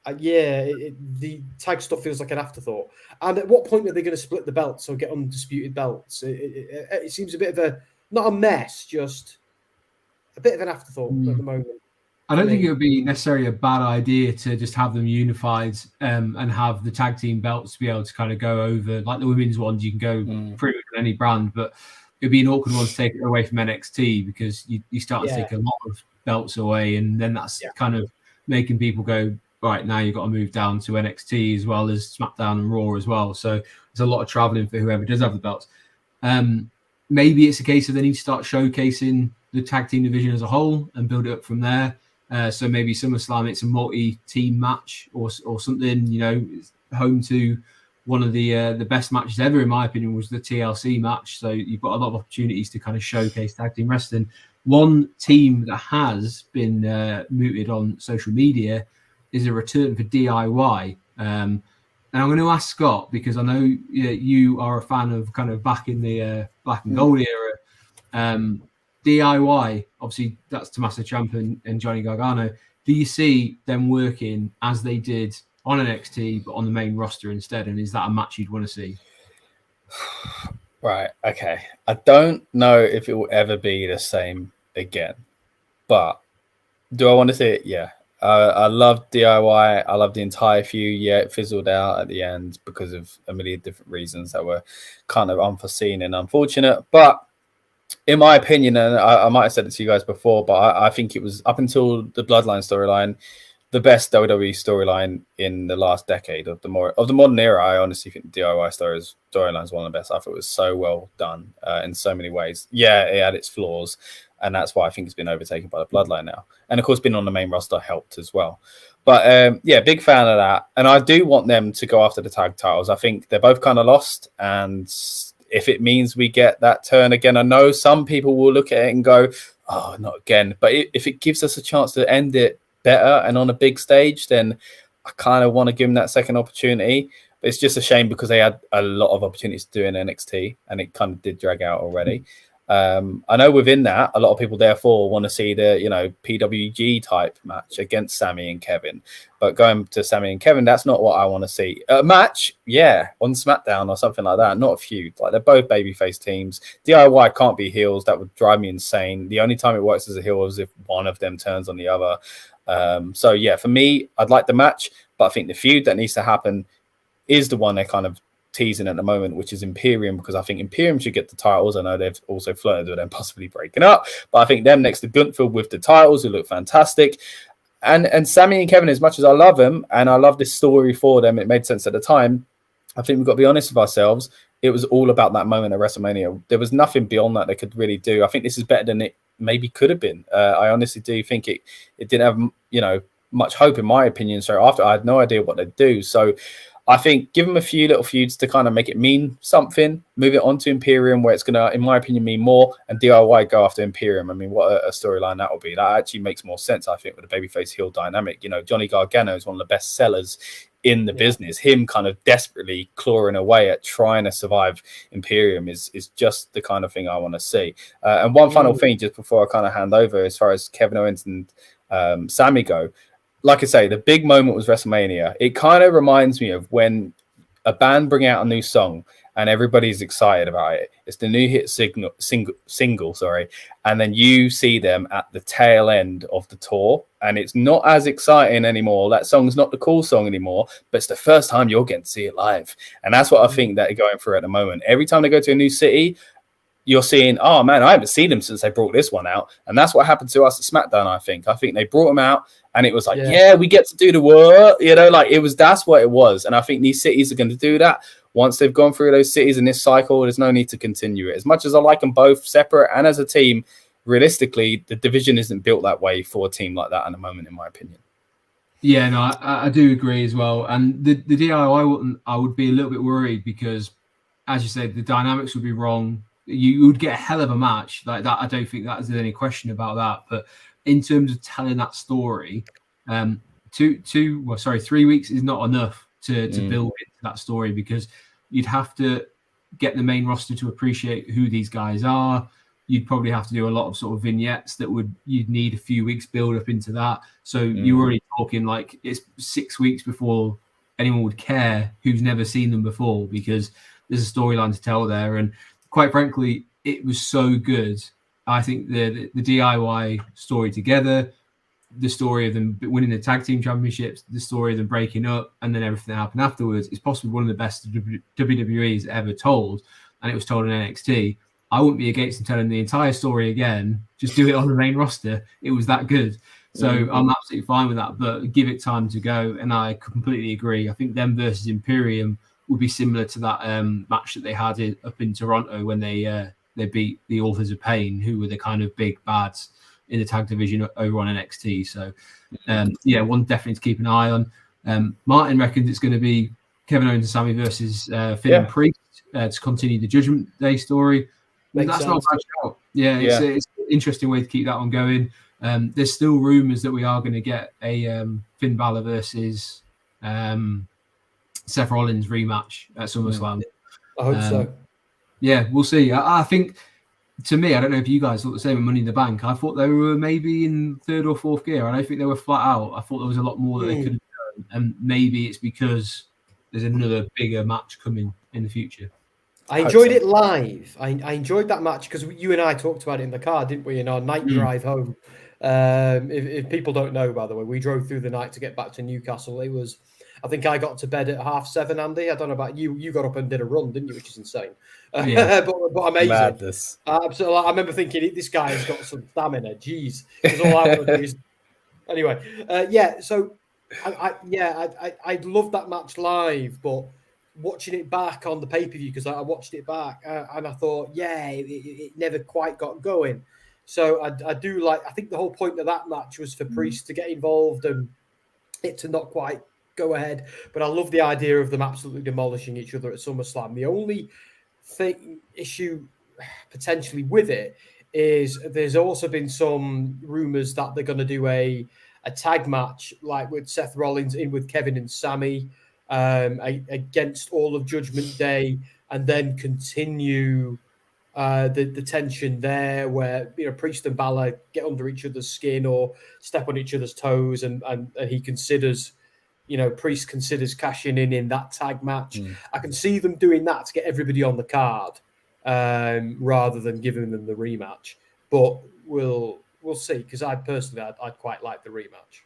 The tag stuff feels like an afterthought. And at what point are they going to split the belts or get undisputed belts? It seems a bit of not a mess, just a bit of an afterthought at the moment. I don't think it would be necessarily a bad idea to just have them unified and have the tag team belts to be able to kind of go over, like the women's ones, you can go pretty much on any brand, but it would be an awkward one to take it away from NXT because you start to take a lot of belts away, and then that's kind of making people go, right, now you've got to move down to NXT as well as SmackDown and Raw as well. So there's a lot of traveling for whoever does have the belts. Maybe it's a case of they need to start showcasing the tag team division as a whole and build it up from there. So maybe SummerSlam, it's a multi-team match or something, home to one of the best matches ever, in my opinion, was the TLC match. So you've got a lot of opportunities to kind of showcase tag team wrestling. One team that has been mooted on social media is a return for DIY. And I'm going to ask Scott, because I know you are a fan of kind of back in the black and gold era. DIY, obviously, that's Tommaso Ciampa and Johnny Gargano. Do you see them working as they did on NXT, but on the main roster instead? And is that a match you'd want to see? Right, okay. I don't know if it will ever be the same again. But do I want to see it? Yeah. I love DIY. I love the entire feud. Yeah, it fizzled out at the end because of a million different reasons that were kind of unforeseen and unfortunate. But in my opinion, and I might have said it to you guys before, but I think it was up until the Bloodline storyline, the best WWE storyline in the last decade of the modern era. I honestly think the DIY storyline is one of the best. I thought it was so well done in so many ways. Yeah, it had its flaws, and that's why I think it's been overtaken by the Bloodline now. And of course, being on the main roster helped as well. But yeah, big fan of that. And I do want them to go after the tag titles. I think they're both kind of lost, and if it means we get that turn again, I know some people will look at it and go, "Oh, not again." But if it gives us a chance to end it better and on a big stage, then I kind of want to give them that second opportunity. But it's just a shame because they had a lot of opportunities to do in NXT, and it kind of did drag out already. I know within that, a lot of people therefore want to see the PWG type match against Sammy and Kevin. But going to Sammy and Kevin, that's not what I want to see. A match, yeah, on SmackDown or something like that, not a feud. Like, they're both babyface teams. DIY can't be heels. That would drive me insane. The only time it works as a heel is if one of them turns on the other. So yeah, for me, I'd like the match, but I think the feud that needs to happen is the one they're kind of teasing at the moment, which is Imperium, because I think Imperium should get the titles. I know they've also flirted with them possibly breaking up, but I think them next to Gunther with the titles, who look fantastic. And Sammy and Kevin, as much as I love them and I love this story for them, it made sense at the time. I think we've got to be honest with ourselves. It was all about that moment at WrestleMania. There was nothing beyond that they could really do. I think this is better than it maybe could have been. I honestly do think it didn't have much hope, in my opinion. So after, I had no idea what they'd do. So I think give them a few little feuds to kind of make it mean something. Move it on to Imperium, where it's going to, in my opinion, mean more. And DIY go after Imperium. I mean, what a storyline that will be. That actually makes more sense, I think, with the babyface heel dynamic. Johnny Gargano is one of the best sellers in the business. Him kind of desperately clawing away at trying to survive Imperium is just the kind of thing I want to see. And one final thing, just before I kind of hand over, as far as Kevin Owens and Sammy go. Like I say, the big moment was WrestleMania. It kind of reminds me of when a band bring out a new song and everybody's excited about it. It's the new hit single, and then you see them at the tail end of the tour, and it's not as exciting anymore. That song's not the cool song anymore, but it's the first time you're getting to see it live. And that's what I think that they're going through at the moment. Every time they go to a new city, you're seeing, oh man, I haven't seen them since they brought this one out. And that's what happened to us at SmackDown, I think. I think they brought them out and it was like, yeah, we get to do the work, that's what it was. And I think these cities are going to do that. Once they've gone through those cities in this cycle, there's no need to continue it. As much as I like them both separate and as a team, realistically, the division isn't built that way for a team like that at the moment, in my opinion. Yeah, no, I do agree as well. And the DIY, I would be a little bit worried because, as you said, the dynamics would be wrong. You would get a hell of a match like that. I don't think there's any question about that. But in terms of telling that story, 3 weeks is not enough to build into that story, because you'd have to get the main roster to appreciate who these guys are. You'd probably have to do a lot of sort of vignettes you'd need a few weeks build up into that. So you're already talking like it's 6 weeks before anyone would care who's never seen them before, because there's a storyline to tell there. And quite frankly, it was so good. I think the DIY story together, the story of them winning the tag team championships, the story of them breaking up, and then everything that happened afterwards is possibly one of the best WWE's ever told. And it was told in NXT. I wouldn't be against them telling the entire story again. Just do it on the main roster. It was that good. So I'm absolutely fine with that, but give it time to go. And I completely agree. I think them versus Imperium would be similar to that match that they had up in Toronto when they beat the Authors of Pain, who were the kind of big bads in the tag division over on NXT. So, one definitely to keep an eye on. Martin reckons it's going to be Kevin Owens and Sammy versus Finn and Priest to continue the Judgment Day story. That's not a bad shout. It's an interesting way to keep that one going. There's still rumours that we are going to get a Finn Balor versus Seth Rollins rematch at SummerSlam. I hope so. Yeah, we'll see. I think, to me, I don't know if you guys thought the same with Money in the Bank. I thought they were maybe in third or fourth gear. I don't think they were flat out. I thought there was a lot more that they could have done. And maybe it's because there's another bigger match coming in the future. I enjoyed it live. I enjoyed that match because you and I talked about it in the car, didn't we, in our night drive home. If people don't know, by the way, we drove through the night to get back to Newcastle. It was I think I got to bed at 7:30, Andy. I don't know about you. You got up and did a run, didn't you? Which is insane. Yeah. but amazing. Madness. Absolutely. I remember thinking, this guy has got some stamina. Jeez. Because all I want to do is... Anyway, so I loved that match live, but watching it back on the pay-per-view, because I watched it back, and I thought, it never quite got going. So I do like... I think the whole point of that match was for Priest to get involved and it to not quite go ahead. But I love the idea of them absolutely demolishing each other at SummerSlam. The only issue potentially with it is there's also been some rumors that they're going to do a tag match like with Seth Rollins in with Kevin and Sammy against all of Judgment Day, and then continue the tension there where Priest and Balor get under each other's skin or step on each other's toes, and he considers, Priest considers cashing in that tag match. I can see them doing that to get everybody on the card rather than giving them the rematch, but we'll see, because I'd quite like the rematch,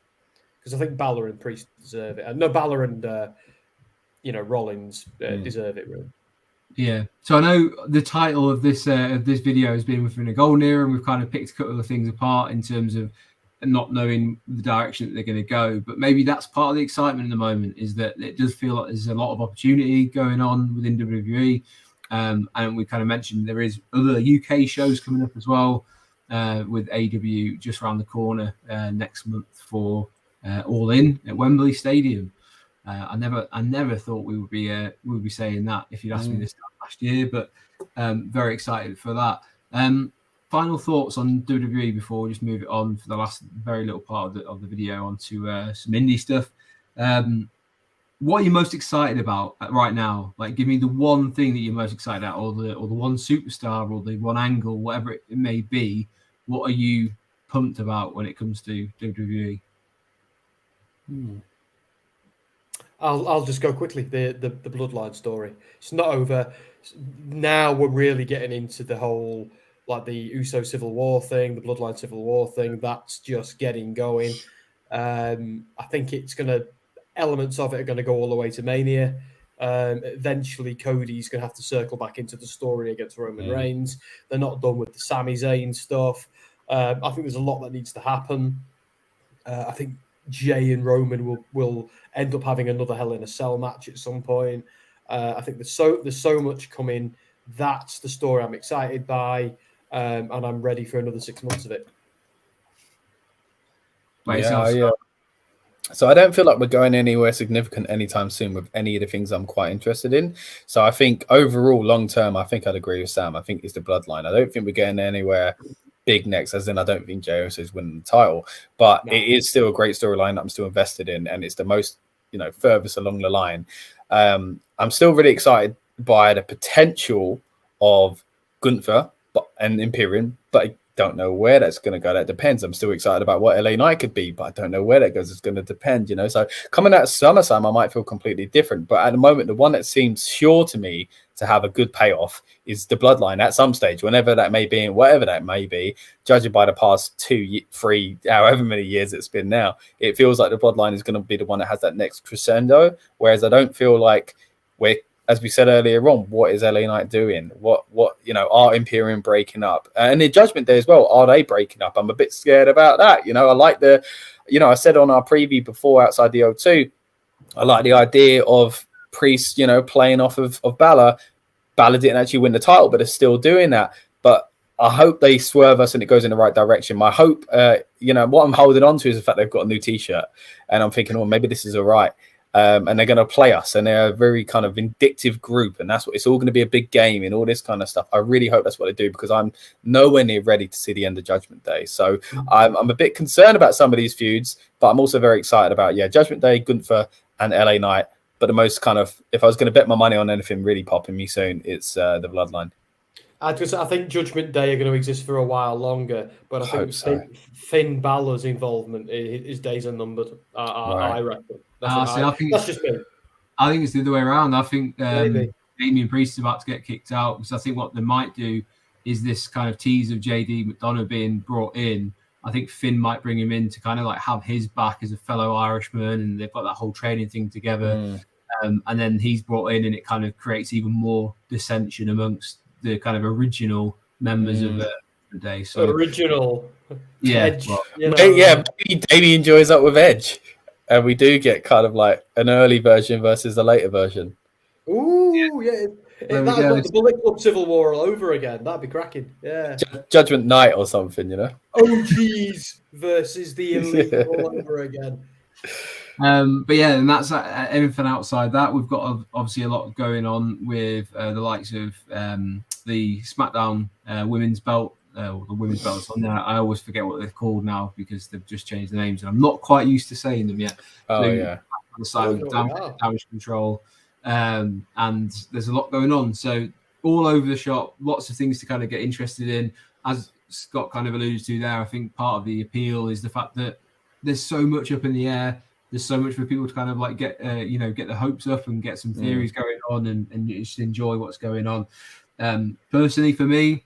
because I think Balor and Priest deserve it. No, Balor and Rollins deserve it, really. Yeah. So I know the title of this video has been Within a Golden Era, and we've kind of picked a couple of things apart in terms of not knowing the direction that they're going to go. But maybe that's part of the excitement in the moment, is that it does feel like there's a lot of opportunity going on within WWE. And we kind of mentioned there is other UK shows coming up as well, with AEW just around the corner next month for All In at Wembley Stadium. I never thought we would be saying that if you'd asked me this last year, but very excited for that. Final thoughts on WWE before we just move it on for the last very little part of the video onto some indie stuff. What are you most excited about right now? Like, give me the one thing that you're most excited about, or the one superstar, or the one angle, whatever it may be. What are you pumped about when it comes to WWE? I'll just go quickly. The Bloodline story. It's not over. Now we're really getting into the whole, like, the Uso Civil War thing, the Bloodline Civil War thing. That's just getting going. I think elements of it are going to go all the way to Mania. Eventually, Cody's going to have to circle back into the story against Roman Reigns. They're not done with the Sami Zayn stuff. I think there's a lot that needs to happen. I think Jay and Roman will end up having another Hell in a Cell match at some point. I think there's so much coming. That's the story I'm excited by, and I'm ready for another 6 months of it. Yeah. So I don't feel like we're going anywhere significant anytime soon with any of the things I'm quite interested in. So I think overall, long term, I think I'd agree with Sam. I think it's the Bloodline. I don't think we're getting anywhere big next, as in I don't think Jey Uso is winning the title, but it is still a great storyline that I'm still invested in, and it's the most, furthest along the line. I'm still really excited by the potential of Gunther and Imperium, but I don't know where that's going to go. That depends. I'm still excited about what LA Knight could be, but I don't know where that goes. It's going to depend, So coming out of SummerSlam, I might feel completely different. But at the moment, the one that seems sure to me to have a good payoff is the Bloodline at some stage, whenever that may be and whatever that may be, judging by the past 2, 3, however many years it's been now, it feels like the Bloodline is going to be the one that has that next crescendo. Whereas I don't feel like as we said earlier on, what is LA Knight doing? What are Imperium breaking up? And the Judgment Day as well, are they breaking up? I'm a bit scared about that. I like I said on our preview before outside the O2, I like the idea of Priest, playing off of Balor. Balor didn't actually win the title, but they're still doing that. But I hope they swerve us and it goes in the right direction. My hope, what I'm holding on to is the fact they've got a new T-shirt. And I'm thinking, maybe this is all right. And they're going to play us, and they're a very kind of vindictive group, and that's what it's all going to be, a big game and all this kind of stuff. I really hope that's what they do, because I'm nowhere near ready to see the end of Judgment Day. So I'm a bit concerned about some of these feuds, but I'm also very excited about Judgment Day, Gunther, and LA Knight. But the most kind of, if I was going to bet my money on anything really popping me soon, it's the Bloodline. I think Judgment Day are going to exist for a while longer, but I think Finn Balor's involvement, his days are numbered. I reckon. That's just me. I think it's the other way around. I think Damian Priest is about to get kicked out, because I think what they might do is this kind of tease of JD McDonough being brought in. I think Finn might bring him in to kind of like have his back as a fellow Irishman, and they've got that whole training thing together. And then he's brought in, and it kind of creates even more dissension amongst the kind of original members of the day. So original, Edge, Davey enjoys up with Edge, and we do get kind of like an early version versus a later version. Ooh, yeah. That was like the Bullet Club Civil War all over again. That'd be cracking. Yeah. Judgment Night or something, you know. OGs versus the Elite all over again. But yeah, and that's anything outside that. We've got obviously a lot going on with the likes of the SmackDown women's belt. The women's belts on there. I always forget what they're called now because they've just changed the names, and I'm not quite used to saying them yet. On the side with damage control. And there's a lot going on, so all over the shop, lots of things to kind of get interested in. As Scott kind of alluded to there, I think part of the appeal is the fact that there's so much up in the air. There's so much for people to kind of like get get the hopes up and get some theories going on and just enjoy what's going on. Personally, for me,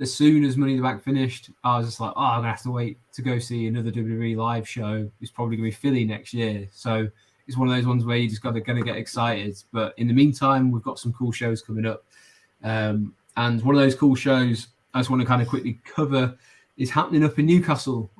as soon as Money in the Bank finished, I was just like, I'm gonna have to wait to go see another WWE live show. It's probably gonna be Philly next year, so it's one of those ones where you just gonna get excited. But in the meantime, we've got some cool shows coming up. And one of those cool shows I just want to kind of quickly cover is happening up in Newcastle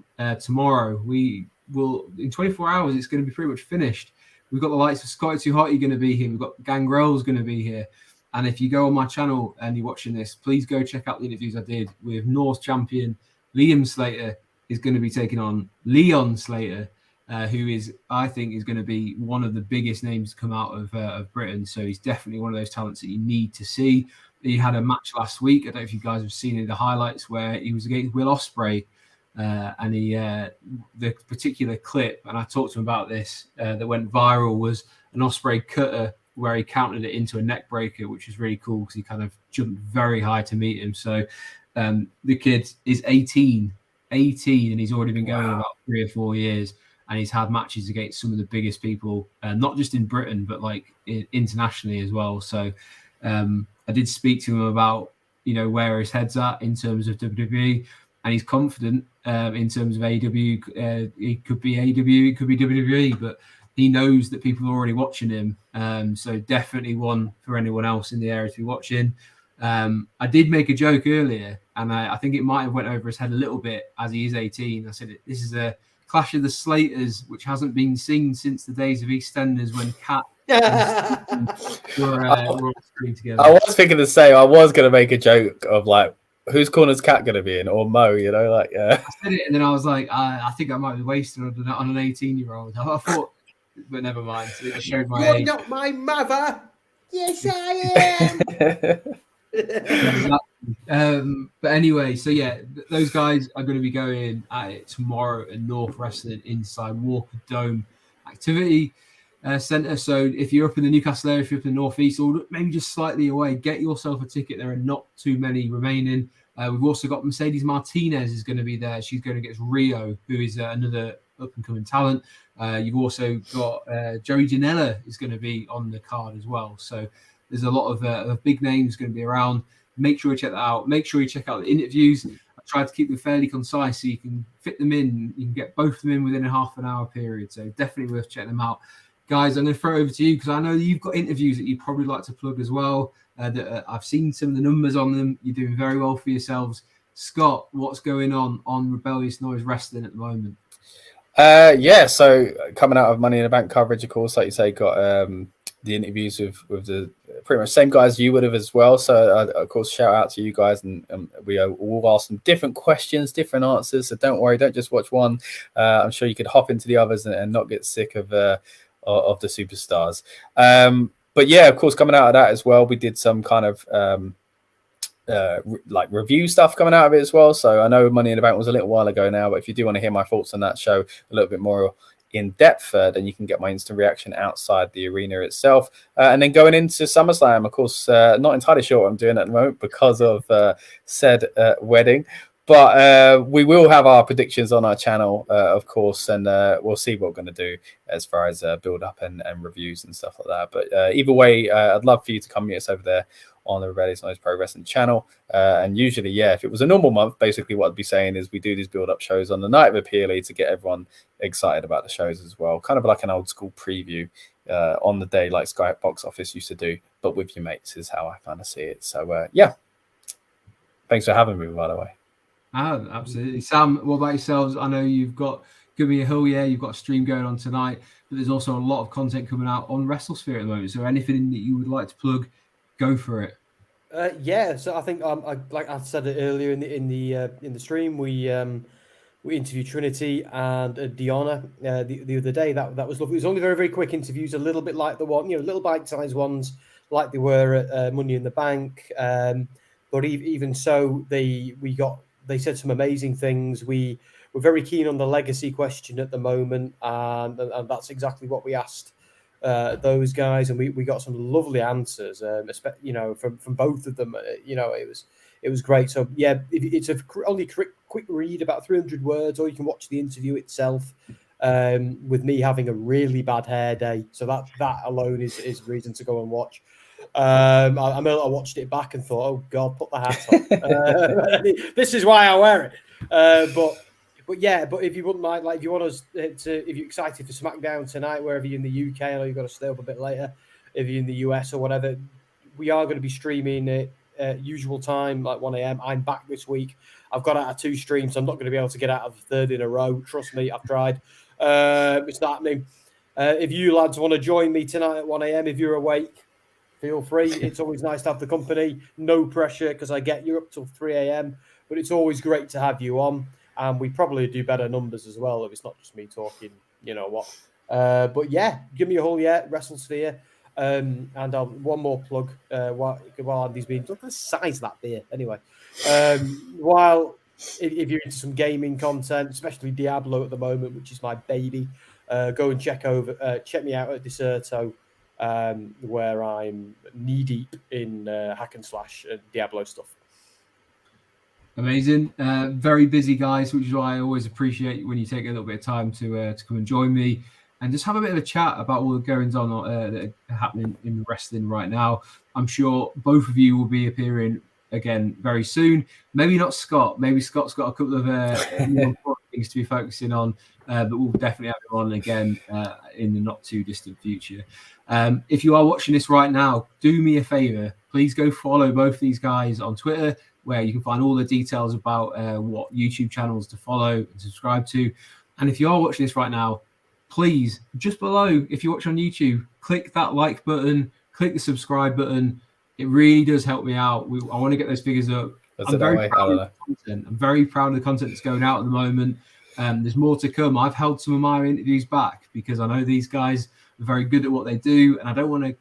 tomorrow. We will, in 24 hours, it's going to be pretty much finished. We've got the likes of Scotty Too Hotty going to be here. We've got Gangrel's going to be here. And if you go on my channel and you're watching this, please go check out the interviews I did with North champion Liam Slater is going to be taking on Leon Slater, who is, I think, is going to be one of the biggest names to come out of Britain. So he's definitely one of those talents that you need to see. He had a match last week. I don't know if you guys have seen any of the highlights where he was against Will Ospreay, and the particular clip, and I talked to him about this, that went viral was an Ospreay cutter where he countered it into a neck breaker, which is really cool because he kind of jumped very high to meet him. So the kid is 18, and he's already been going about 3 or 4 years. And he's had matches against some of the biggest people, not just in Britain, but like internationally as well. So I did speak to him about, where his head's at in terms of WWE, and he's confident in terms of AEW. It could be AEW, it could be WWE, but he knows that people are already watching him. So definitely one for anyone else in the area to be watching. I did make a joke earlier, and I think it might have went over his head a little bit as he is 18. I said, this is a Clash of the Slaters, which hasn't been seen since the days of EastEnders when Cat were on screen together. I was thinking the same. I was going to make a joke of like, whose corner's Cat going to be in, or Mo? I said it, and then I was like, I think I might be wasted on an 18-year-old. I thought, but never mind. It showed my age. You're not my mother. Yes, I am. But anyway, so yeah, those guys are going to be going at it tomorrow at North Wrestling inside Walker Dome Activity Centre. So if you're up in the Newcastle area, if you're up in the Northeast, or maybe just slightly away, get yourself a ticket. There are not too many remaining. We've also got Mercedes Martinez is going to be there. She's going against Rio, who is another up-and-coming talent. You've also got Joey Janela is going to be on the card as well. So there's a lot of big names going to be around. Make sure you check that out. Make sure you check out the interviews. I tried to keep them fairly concise so you can fit them in. You can get both of them in within a half an hour period. So definitely worth checking them out. Guys, I'm going to throw it over to you because I know you've got interviews that you'd probably like to plug as well. I've seen some of the numbers on them. You're doing very well for yourselves. Scott, what's going on Rebellious Noise Wrestling at the moment? So coming out of Money in the Bank coverage, of course, like you say, got the interviews with the pretty much same guys you would have as well. So of course, shout out to you guys, and we all asked some different questions, different answers. So don't worry, don't just watch one. I'm sure you could hop into the others and not get sick of the superstars. But yeah, of course, coming out of that as well, we did some kind of like review stuff coming out of it as well. So I know Money in the Bank was a little while ago now, but if you do want to hear my thoughts on that show a little bit more in depth, then you can get my instant reaction outside the arena itself. And then going into SummerSlam, of course, not entirely sure what I'm doing at the moment because of said wedding. But we will have our predictions on our channel, of course, and we'll see what we're going to do as far as build up and reviews and stuff like that. But either way, I'd love for you to come meet us over there on the Rebellious Noise Pro Wrestling channel. And usually, yeah, if it was a normal month, basically what I'd be saying is we do these build up shows on the night of a PLE to get everyone excited about the shows as well. Kind of like an old school preview on the day, like Sky Box Office used to do, but with your mates is how I kind of see it. So, yeah, thanks for having me, by the way. Absolutely. Sam, what about yourselves? I know you've got Give Me a Hill, yeah, you've got a stream going on tonight, but there's also a lot of content coming out on WrestleSphere at the moment. So anything that you would like to plug, go for it. Yeah, so I think like I said it earlier in the stream, we interviewed Trinity and Deanna the other day. That was lovely. It was only very, very quick interviews, a little bit like the one, little bite-sized ones like they were at Money in the Bank. But even so, they said some amazing things. We're very keen on the legacy question at the moment, and that's exactly what we asked those guys, and we got some lovely answers, from both of them. It was great. So yeah, it's only quick read, about 300 words, or you can watch the interview itself with me having a really bad hair day. So that alone is reason to go and watch. I watched it back and thought, oh God, put the hat on. This is why I wear it. But if you wouldn't mind, like if you want us if you're excited for SmackDown tonight, wherever you're in the UK, I know you've got to stay up a bit later. If you're in the US or whatever, we are going to be streaming it usual time, like 1 a.m. I'm back this week. I've got out of 2 streams. I'm not going to be able to get out of the 3rd in a row. Trust me, I've tried. It's not happening. If you lads want to join me tonight at 1 a.m., if you're awake, feel free. It's always nice to have the company. No pressure, because I get you up till 3 a.m. But it's always great to have you on. And we probably do better numbers as well if it's not just me talking, you know what. But yeah, Give Me a Hole, yeah, WrestleSphere. And one more plug while Andy's been. Look at the size of that beer. Anyway, while if you're into some gaming content, especially Diablo at the moment, which is my baby, go and check me out at Deserto, where I'm knee deep in hack and slash and Diablo stuff. Amazing. Very busy guys, which is why I always appreciate when you take a little bit of time to come and join me and just have a bit of a chat about all the goings on that are happening in wrestling right now. I'm sure both of you will be appearing again very soon. Maybe not Scott. Maybe Scott's got a couple of more important things to be focusing on, but we'll definitely have him on again in the not too distant future. If you are watching this right now, do me a favor. Please go follow both these guys on Twitter, where you can find all the details about what YouTube channels to follow and subscribe to. And if you are watching this right now, please, just below, if you watch on YouTube, click that like button, click the subscribe button. It really does help me out. I want to get those figures up. I'm very proud of the content. I'm very proud of the content that's going out at the moment. There's more to come. I've held some of my interviews back because I know these guys are very good at what they do, and I don't want to,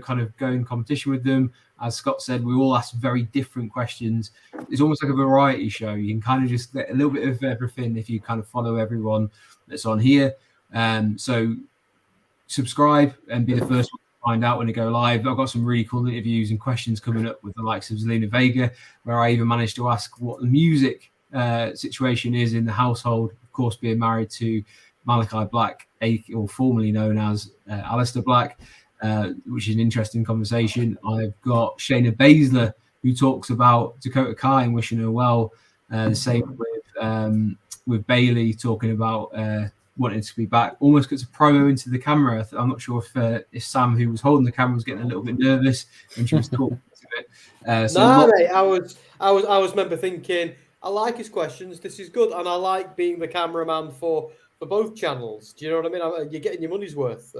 kind of go in competition with them. As Scott said, we all ask very different questions. It's almost like a variety show. You can kind of just get a little bit of everything if you kind of follow everyone that's on here. So subscribe and be the first one to find out when they go live. I've got some really cool interviews and questions coming up with the likes of Zelina Vega, where I even managed to ask what the music situation is in the household. Of course, being married to Malachi Black, or formerly known as Alistair Black, which is an interesting conversation. I've got Shayna Baszler, who talks about Dakota Kai and wishing her well. The same with Bailey, talking about wanting to be back. Almost gets a promo into the camera. I'm not sure if Sam, who was holding the camera, was getting a little bit nervous when she was talking to it. Mate, I was remember thinking, I like his questions. This is good, and I like being the cameraman for both channels. Do you know what I mean? You're getting your money's worth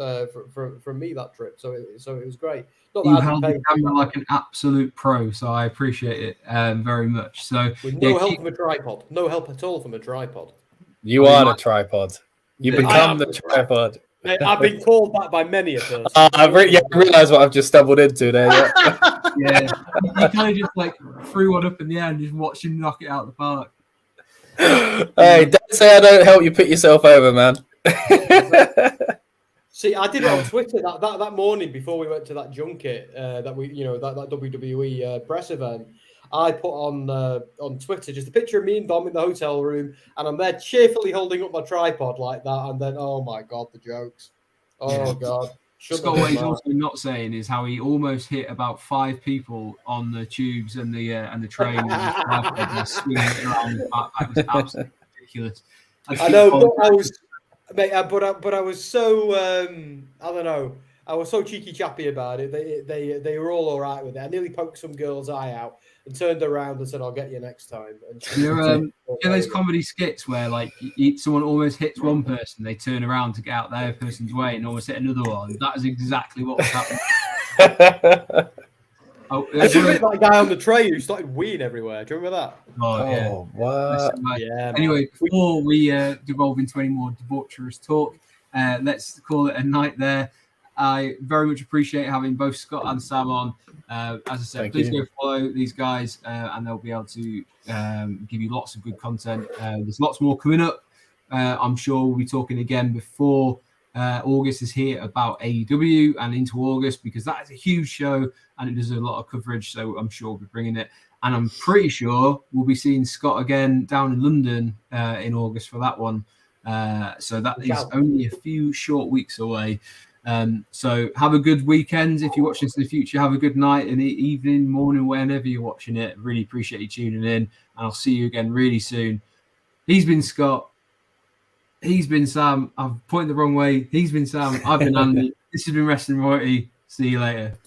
from me that trip, so it was great. Not that you held the camera like an absolute pro, so I appreciate it very much. So with no help from a tripod, no help at all from a tripod. You are the tripod. You become the tripod. Mate, I've been called that by many a person. I realised what I've just stumbled into there. Yeah, you kind of just like threw one up in the air and just watched him knock it out of the park. Hey, don't say I don't help you put yourself over, man. See, I did it on Twitter that morning before we went to that junket that WWE press event. I put on Twitter just a picture of me and Dom in the hotel room, and I'm there cheerfully holding up my tripod like that, and then oh my god, the jokes. Oh god. Scott, what he's also not saying is how he almost hit about 5 people on the tubes and the train. And swinging it around. That was absolutely ridiculous. I know, but I was, mate, but I was so I don't know. I was so cheeky chappy about it. They were all right with it. I nearly poked some girl's eye out and turned around and said, "I'll get you next time." And you know those comedy skits where like someone almost hits one person, they turn around to get out their person's way and almost hit another one. That is exactly what was happening. It's that guy on the train who started weeing everywhere. Do you remember that? Oh yeah. What? Yeah. Anyway, before we devolve into any more debaucherous talk, let's call it a night there. I very much appreciate having both Scott and Sam on. As I said, please go follow these guys, and they'll be able to give you lots of good content. There's lots more coming up. I'm sure we'll be talking again before August is here about AEW and into August, because that is a huge show and it does a lot of coverage. So I'm sure we'll be bringing it. And I'm pretty sure we'll be seeing Scott again down in London in August for that one. So that is only a few short weeks away. So have a good weekend. If you watch this in the future, have a good night and evening, morning, whenever you're watching it. Really appreciate you tuning in, and I'll see you again really soon. He's been Scott. He's been Sam. I've pointed the wrong way. He's been Sam. I've been Andy. This has been Wrestling Royalty. See you later.